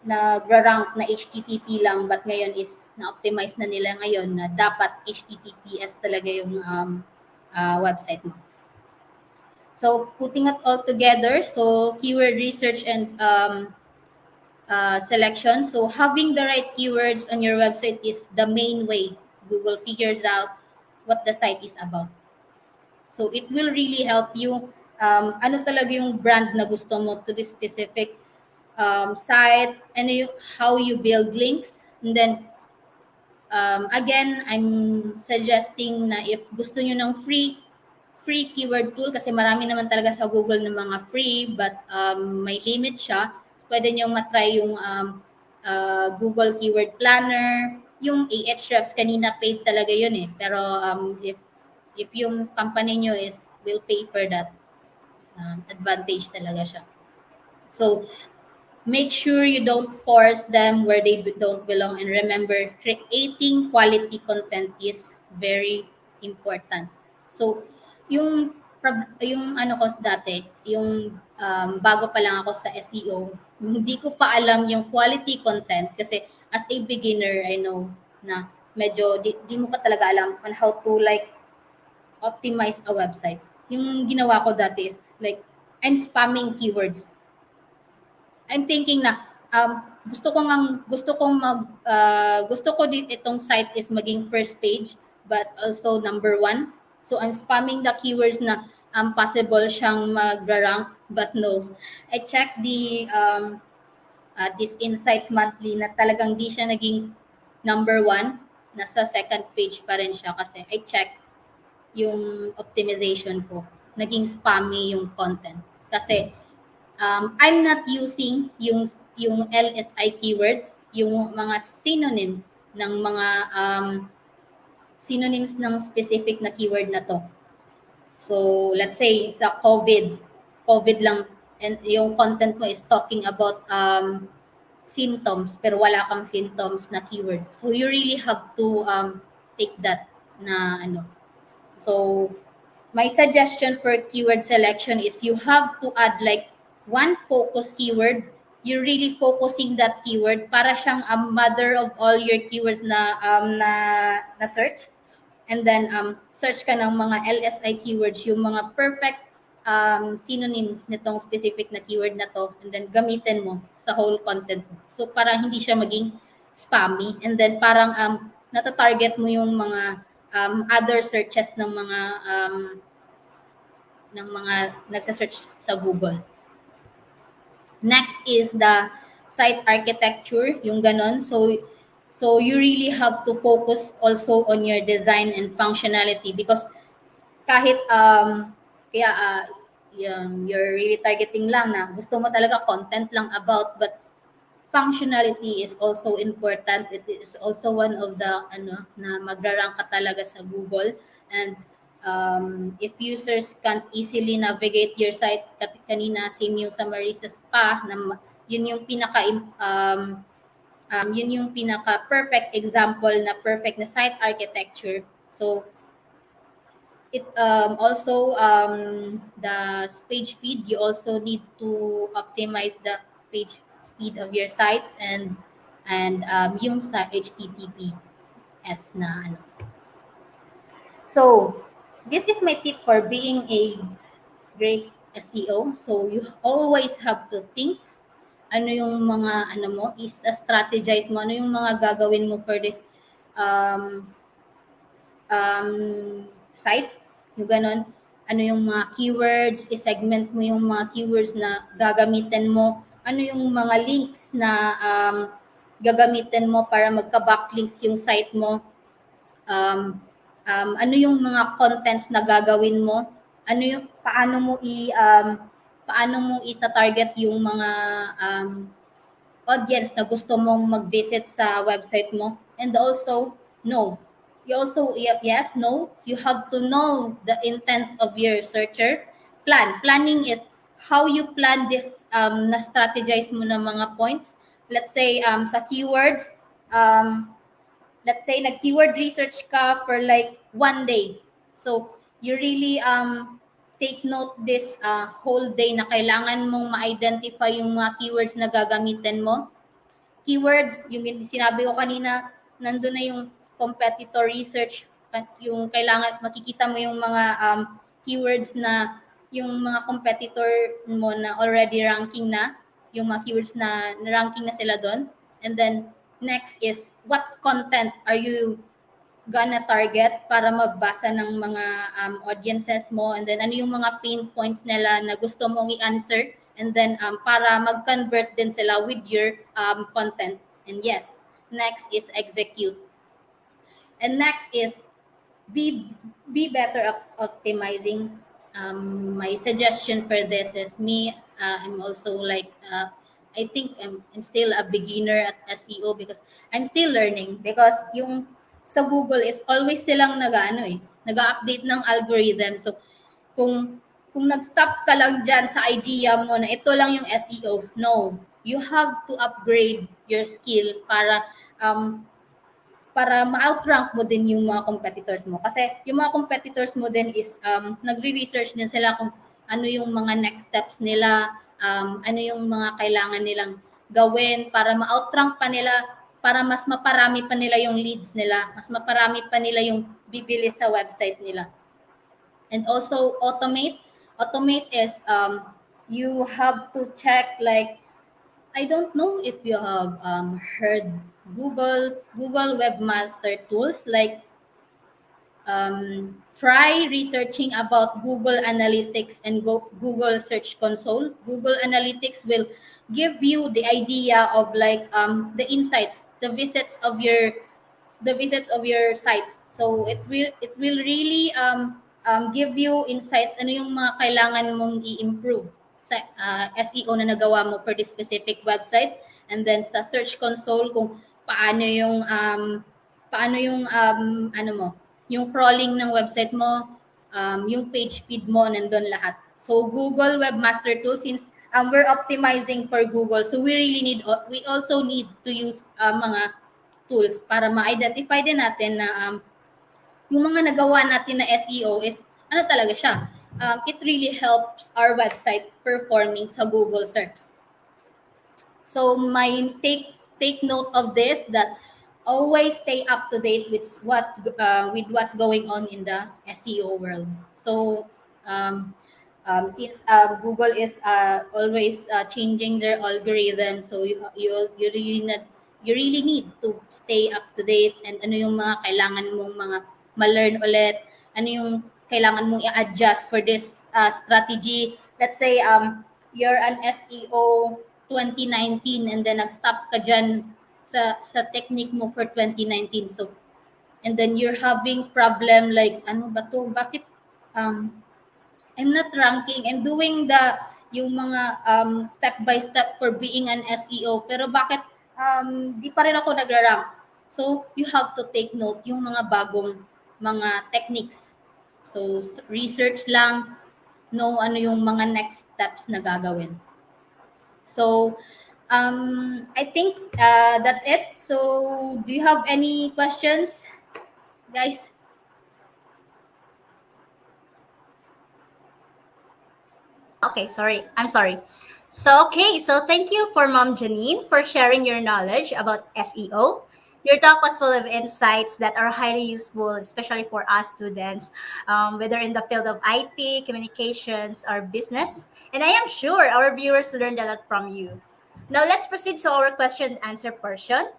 nagra-rank na HTTP lang, but ngayon is na-optimize na nila ngayon na dapat HTTPS talaga yung website mo. So putting it all together, so keyword research and selection. So having the right keywords on your website is the main way Google figures out what the site is about. So it will really help you ano talaga yung brand na gusto mo to this specific site, and how you build links. And then again, I'm suggesting na if gusto nyo ng free keyword tool, kasi marami naman talaga sa Google ng mga free, but may limit siya, pwede nyo matry yung Google Keyword Planner, yung Ahrefs, kanina paid talaga yun eh. Pero if yung company nyo will pay for that, advantage talaga siya. So make sure you don't force them where they don't belong, and remember, creating quality content is very important. So yung ano ko dati, yung bago pa lang ako sa SEO, hindi ko pa alam yung quality content kasi as a beginner, I know na medyo di mo pa talaga alam on how to like optimize a website. Yung ginawa ko dati is like I'm spamming keywords. I'm thinking na gusto ko din itong site is maging first page but also number 1. So I'm spamming the keywords na possible siyang mag-rank, but no. I checked this Insights Monthly na talagang di siya naging number 1, nasa second page pa rin siya kasi I checked yung optimization ko. Naging spammy yung content kasi I'm not using yung LSI keywords, yung mga synonyms ng mga synonyms ng specific na keyword na to. So let's say sa COVID lang, and yung content mo is talking about symptoms pero wala kang symptoms na keywords. So you really have to take that na ano. So my suggestion for keyword selection is you have to add like one focus keyword. You're really focusing that keyword para siyang mother of all your keywords na search. And then search ka ng mga LSI keywords, yung mga perfect synonyms nitong specific na keyword na to, and then gamitin mo sa whole content mo. So para hindi siya maging spammy, and then parang nata-target mo yung mga other searches ng mga nagsa-search sa Google. Next is the site architecture, yung ganon. So you really have to focus also on your design and functionality because kahit you're really targeting lang na gusto mo talaga content lang about, but functionality is also important. It is also one of the na magra-rank ka talaga sa Google. And if users can't easily navigate your site, kanina same yung sa Marisa Spa, na yun yung pinaka perfect example na perfect na site architecture. So it also the page speed, you also need to optimize the page speed of your sites, and and yung sa HTTPS na ano. So, this is my tip for being a great SEO. So, you always have to think ano yung mga ano mo, is strategize mo, ano yung mga gagawin mo for this um, site, yung ganon. Ano yung mga keywords, i-segment mo yung mga keywords na gagamitin mo, ano yung mga links na gagamitin mo para magka-backlinks yung site mo, ano yung mga contents na gagawin mo, ano yung paano mo ita-target yung mga audience na gusto mong mag-visit sa website mo. And also, no. Yes, no, you have to know the intent of your searcher. Planning is how you plan this na strategize mo ng mga points. Let's say sa keywords, let's say nag-keyword research ka for like 1 day. So, you really take note this whole day na kailangan mong ma-identify yung mga keywords na gagamitin mo. Keywords, yung sinabi ko kanina, nandun na yung competitor research, yung kailangan makikita mo yung mga keywords na yung mga competitor mo na already ranking na, yung mga keywords na ranking na sila doon. And then next is what content are you gonna target para mabasa ng mga audiences mo, and then ano yung mga pain points nila na gusto mong i-answer, and then para mag-convert din sila with your content. And yes, next is execute. And next is be better at optimizing. My suggestion for this is me. I'm also like I think I'm still a beginner at SEO because I'm still learning, because yung sa Google is always silang nag-update ng algorithm. So kung nag-stop ka lang dyan sa idea mo na ito lang yung SEO, no, you have to upgrade your skill para ma-outrank mo din yung mga competitors mo. Kasi yung mga competitors mo din is nagre-research din sila kung ano yung mga next steps nila, ano yung mga kailangan nilang gawin para ma-outrank pa nila, para mas maparami pa nila yung leads nila, mas maparami pa nila yung bibili sa website nila. And also automate. Automate is you have to check, like, I don't know if you have heard Google Webmaster Tools. Like, try researching about Google Analytics and Google Search Console. Google Analytics will give you the idea of like the insights, the visits of your sites. So it will really give you insights ano yung mga kailangan mong i-improve sa SEO na nagawa mo for this specific website. And then sa Search Console, kung paano yung mo, yung crawling ng website mo, yung page speed mo, nandun lahat. So Google Webmaster Tool, since we're optimizing for Google, so we also need to use mga tools para ma-identify din natin na yung mga nagawa natin na SEO is ano talaga siya. It really helps our website performing sa Google search. So my take note of this, that always stay up to date with what's going on in the SEO world. So since Google is always changing their algorithm, so you really need to stay up to date, and ano yung mga kailangan mong mga ma-learn ulit, ano yung kailangan mong i-adjust for this strategy. Let's say you're an SEO 2019 and then nag-stop ka dyan sa technique mo for 2019. So, and then you're having problem like, ano ba to? Bakit I'm not ranking. I'm doing yung mga step by step for being an SEO, pero bakit di pa rin ako nagra-rank? So, you have to take note yung mga bagong mga techniques. So, research lang, know ano yung mga next steps na gagawin. So, I think that's it. So, do you have any questions, guys? Okay, sorry. I'm sorry. So thank you for Mom Janine for sharing your knowledge about SEO. Your talk was full of insights that are highly useful, especially for us students, whether in the field of IT, communications, or business. And I am sure our viewers learned a lot from you. Now let's proceed to our question and answer portion.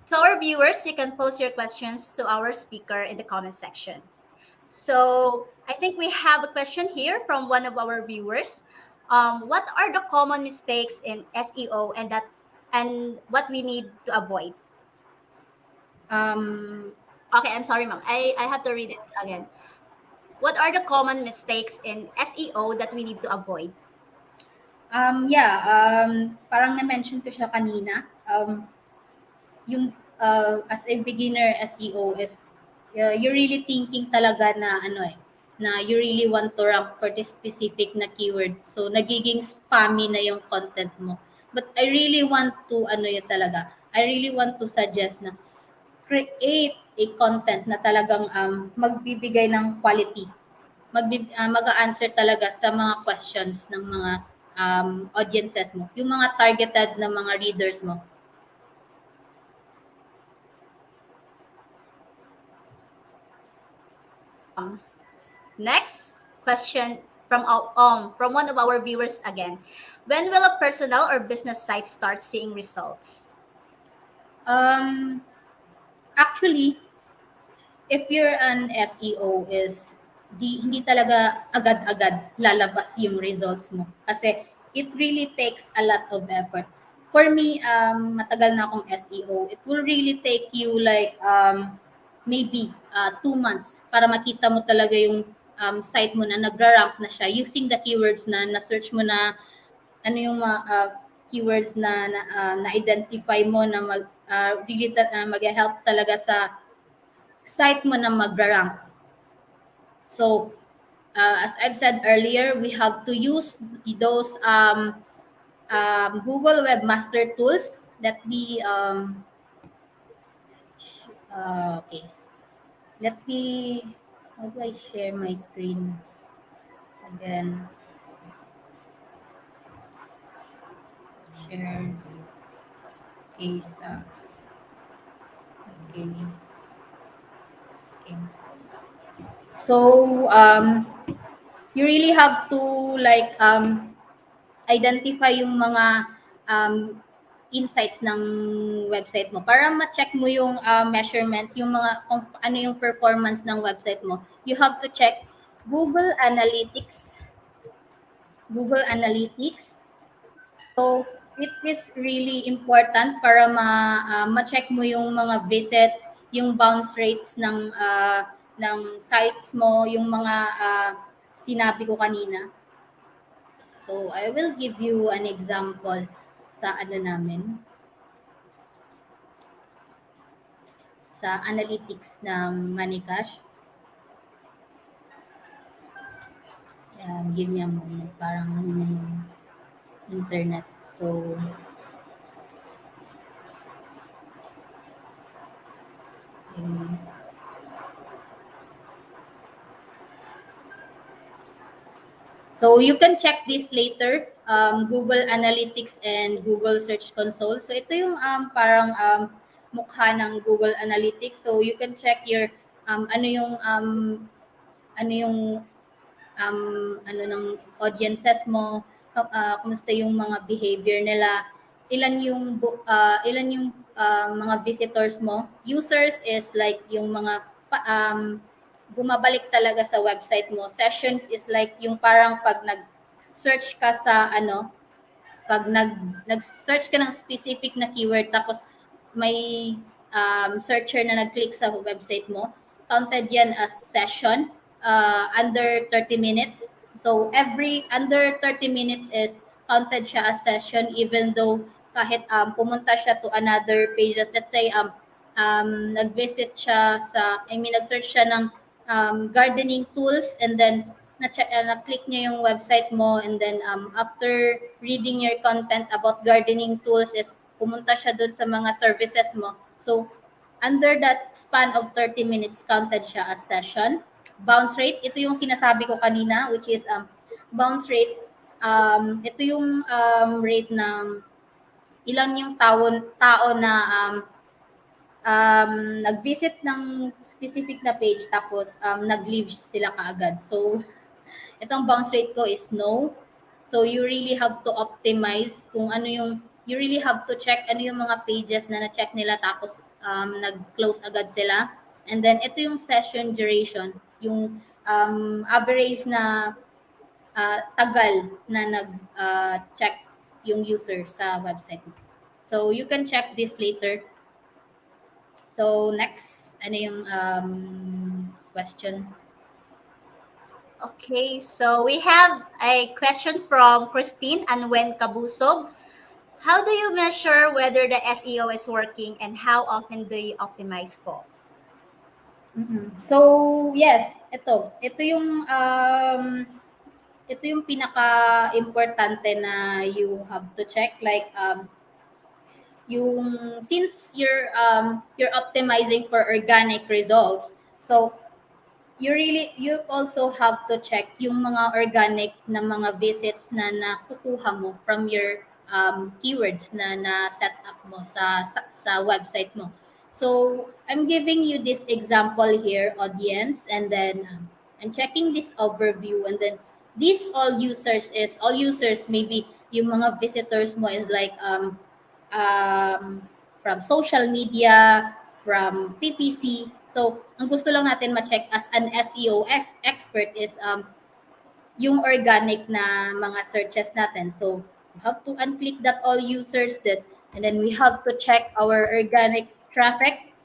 To our viewers, you can post your questions to our speaker in the comment section. So I think we have a question here from one of our viewers. What are the common mistakes in SEO and what we need to avoid? Um, Okay, I'm sorry, ma'am. I have to read it again. What are the common mistakes in SEO that we need to avoid? yeah, parang na-mention ko siya kanina. Yung as a beginner SEO is you're really thinking talaga na na you really want to rank for this specific na keyword. So nagiging spammy na yung content mo. But I really want to I really want to suggest na create a content na talagang magbibigay ng quality. Mag-answer talaga sa mga questions ng mga audiences mo. Yung mga targeted na mga readers mo. Next question from one of our viewers again. When will a personal or business site start seeing results? Actually, if you're an SEO is hindi talaga agad-agad lalabas yung results mo kasi it really takes a lot of effort. For me, matagal na akong SEO. It will really take you like maybe 2 months para makita mo talaga yung site mo na nagra-rank na siya using the keywords na na-search mo na ano yung mga keywords na-identify mo na really mag-help talaga sa site mo na magra-rank. So, as I've said earlier, we have to use those Google Webmaster Tools that we okay. Let me, how do I share my screen again? Share case. Okay. Okay. So, you really have to like identify yung mga um, insights ng website mo para ma-check mo yung measurements, yung mga kung ano yung performance ng website mo. You have to check Google Analytics. Google Analytics. So, it is really important para ma-check mo yung mga visits, yung bounce rates ng sites mo, yung mga sinabi ko kanina. So, I will give you an example sa sa analytics ng Moneycash. Give me a moment. Parang mahina yung internet. So, so you can check this later, Google Analytics and Google Search Console. So ito yung parang mukha ng Google Analytics. So you can check your ano yung ng audiences mo, kumusta yung mga behavior nila, ilan yung mga visitors mo. Users is like yung mga bumabalik talaga sa website mo. Sessions is like yung parang pag nag-search ka sa pag nag-search ka ng specific na keyword tapos may searcher na nag-click sa website mo, counted yan as session under 30 minutes. So every under 30 minutes is counted siya as session even though kahit pumunta siya to another pages. Let's say nag-visit siya nag-search siya ng gardening tools and then na-click niya yung website mo and then after reading your content about gardening tools is pumunta siya doon sa mga services mo. So, under that span of 30 minutes, counted siya as session. Bounce rate, ito yung sinasabi ko kanina which is bounce rate ito yung rate ng ilan yung tao na nag-visit ng specific na page tapos nag-leave sila kaagad. So, itong bounce rate ko is no. So, you really have to optimize kung ano yung, you really have to check ano yung mga pages na na-check nila tapos nag-close agad sila. And then, ito yung session duration, yung average na tagal na nag-check yung user sa website. So, you can check this later. So, next, ano yung question? Okay, so we have a question from Christine Anwen Kabusog. How do you measure whether the SEO is working and how often do you optimize po? So, yes, ito yung pinaka-importante na you have to check, like yung since you're optimizing for organic results, so you also have to check yung mga organic na mga visits na nakukuha mo from your keywords na na-set up mo sa website mo. So, I'm giving you this example here, audience, and then I'm checking this overview, and then all users, maybe yung mga visitors mo is like from social media, from PPC. So, ang gusto lang natin ma-check as an SEO expert is yung organic na mga searches natin. So, we have to unclick that all users this, and then we have to check our organic traffic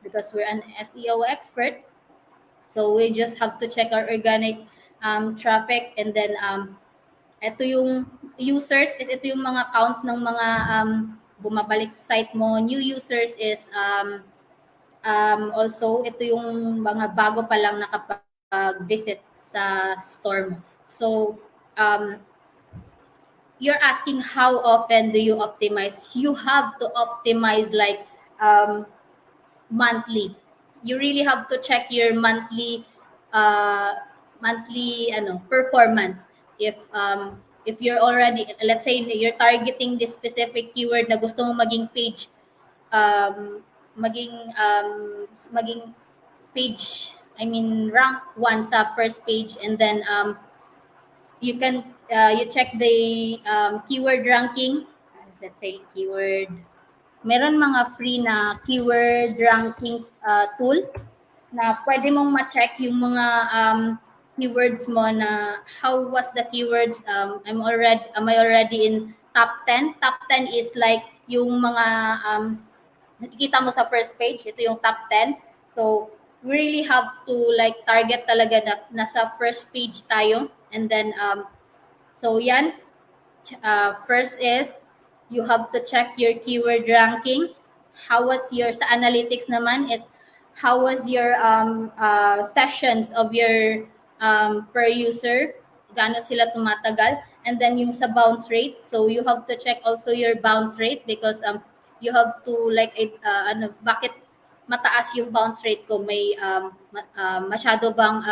because we're an SEO expert. So, we just have to check our organic traffic, and then ito yung users is ito yung mga count ng mga bumabalik sa site mo. New users is also ito yung mga bago pa lang nakapag-visit sa store mo. So, you're asking how often do you optimize? You have to optimize like monthly. You really have to check your monthly performance. If you're already, let's say you're targeting this specific keyword na gusto mo maging page maging page, I mean rank 1 sa first page, and then you can you check the keyword ranking. Let's say keyword, meron mga free na keyword ranking tool na pwede mong ma-check yung mga keywords mo na how was the keywords. Am I already in top 10? Top 10 is like yung mga nakikita mo sa first page, ito yung top 10. So, we really have to like target talaga na nasa first page tayo. And then, so yan, first is, you have to check your keyword ranking. How was your, sa analytics naman is, how was your sessions of your per user, gaano sila tumatagal, and then yung sa bounce rate, so you have to check also your bounce rate because you have to like bakit mataas yung bounce rate ko, may masyado bang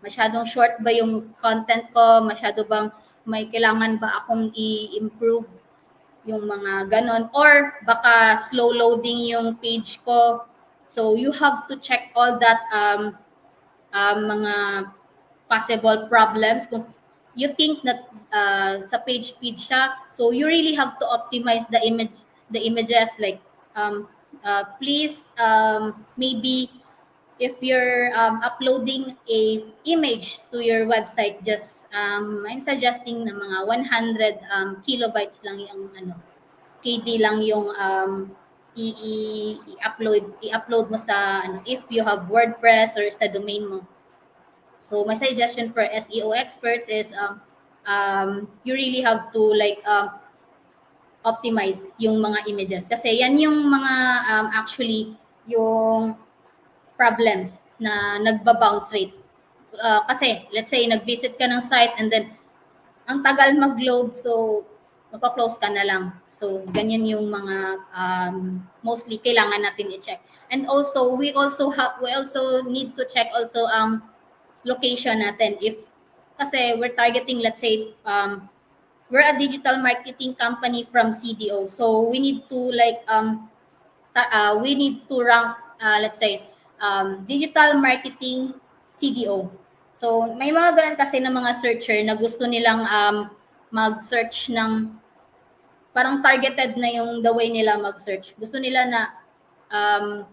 masyadong short ba yung content ko, masyado bang may kailangan ba akong i-improve yung mga ganon, or baka slow loading yung page ko. So you have to check all that mga possible problems. Kung you think that sa page speed siya, so you really have to optimize the images, like please maybe if you're uploading a image to your website, just I'm suggesting na mga 100 kilobytes lang yung KB lang yung i-upload mo sa if you have WordPress or sa domain mo. So my suggestion for SEO experts is you really have to like optimize yung mga images kasi yan yung mga actually yung problems na nagba-bounce rate. Kasi let's say nag-visit ka ng site and then ang tagal mag-load, so magpa-close ka na lang. So ganyan yung mga mostly kailangan natin i-check. And also we also need to check also ang location natin. If kasi we're targeting, let's say, we're a digital marketing company from CDO. So we need to we need to rank, let's say, digital marketing CDO. So may mga ganun kasi na mga searcher na gusto nilang mag-search ng parang targeted na yung the way nila mag-search. Gusto nila na um,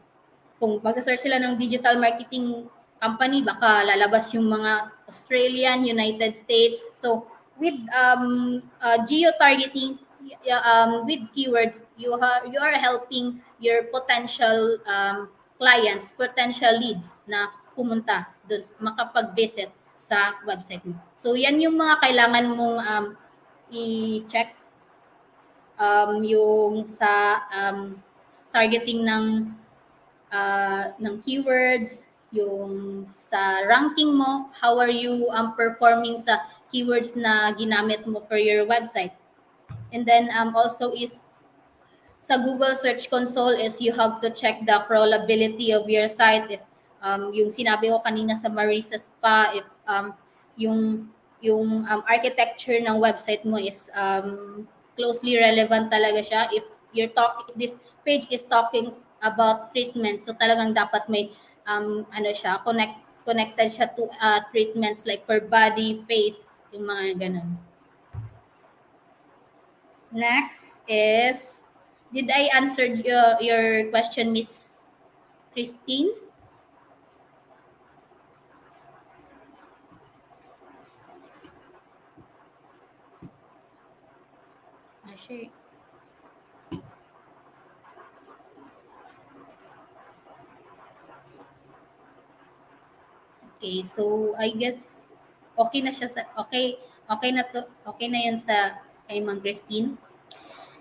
kung magsa-search sila ng digital marketing company, baka lalabas yung mga Australian, United States. So with geo-targeting, with keywords, you are helping your potential clients, potential leads na pumunta doon, makapag-visit sa website mo. So yan yung mga kailangan mong i-check, yung sa targeting ng keywords, yung sa ranking mo, how are you performing sa keywords na ginamit mo for your website. And then also is sa Google Search Console is you have to check the crawlability of your site. If yung sinabi ko kanina sa Marisa Spa, if yung architecture ng website mo is closely relevant talaga siya. If this page is talking about treatment, so talagang dapat may ano siya, connected siya to treatments like for body, face, yung mga ganun. Next is, did I answer your question, Miss Christine? Sure. Okay, so I guess okay na siya sa okay na 'yan sa kay Ma'am Christine.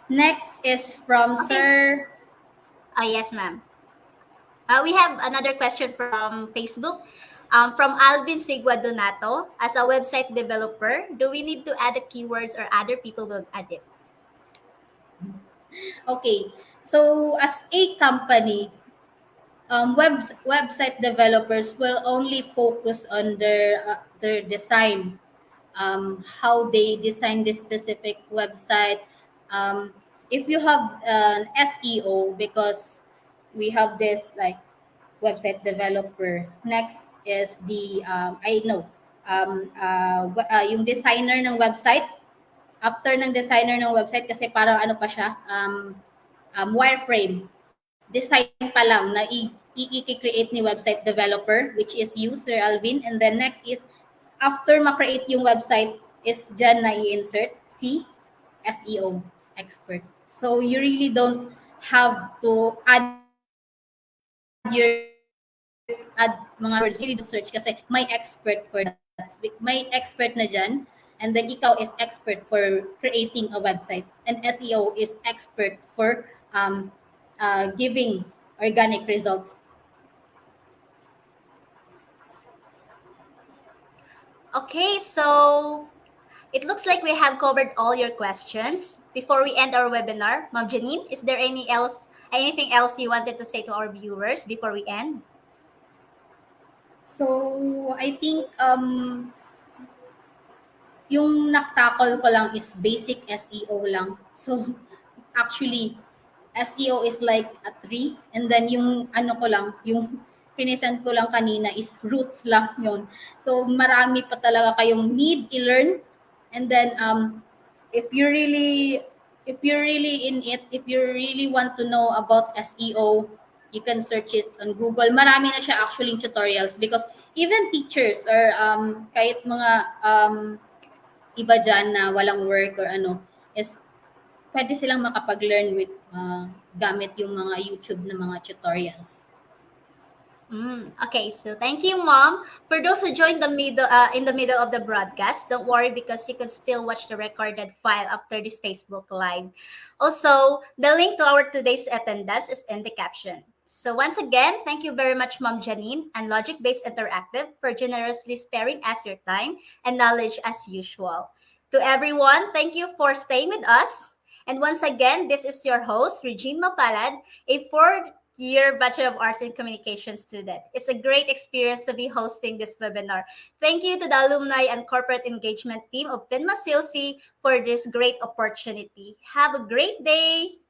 Next is from Okay. Sir. Yes, ma'am. We have another question from Facebook. From Alvin Sigua Donato. As a website developer, do we need to add the keywords or other people will add it? Okay, so as a company, website developers will only focus on their design, how they design this specific website. If you have an SEO, because we have this like website developer. Next is the yung designer ng website. After ng designer ng website, kasi parang ano pa siya, wireframe. Design pa lang na i-create ni website developer, which is you, Sir Alvin. And then next is, after ma-create yung website, is dyan na i-insert si SEO expert. So you really don't have to add mga words, you need to search kasi may expert for that. May expert na dyan. And then ikaw is expert for creating a website. And SEO is expert for giving organic results. Okay, so it looks like we have covered all your questions. Before we end our webinar, Ma'am Janine, is there anything else you wanted to say to our viewers before we end? So I think yung naktakol ko lang is basic SEO lang. So actually SEO is like a tree, and then yung ano ko lang, yung pinisend ko lang kanina is roots lang yun. So marami pa talaga kayong need i-learn. And then if you really in it, if you really want to know about SEO, you can search it on Google. Marami na siya actually tutorials, because even teachers or kahit mga iba dyan na walang work or ano, is pwede silang makapag-learn with gamit yung mga YouTube na mga tutorials. Okay, so thank you, Mom. For those who joined in the middle of the broadcast, don't worry, because you can still watch the recorded file after this Facebook Live. Also, the link to our today's attendance is in the caption. So once again, thank you very much, Mom Janine and Logic Based Interactive, for generously sparing us your time and knowledge as usual. To everyone, thank you for staying with us. And once again, this is your host, Regine Mapalad, a year Bachelor of Arts in Communication student. It's a great experience to be hosting this webinar. Thank you to the Alumni and Corporate Engagement team of PHINMA COC for this great opportunity. Have a great day.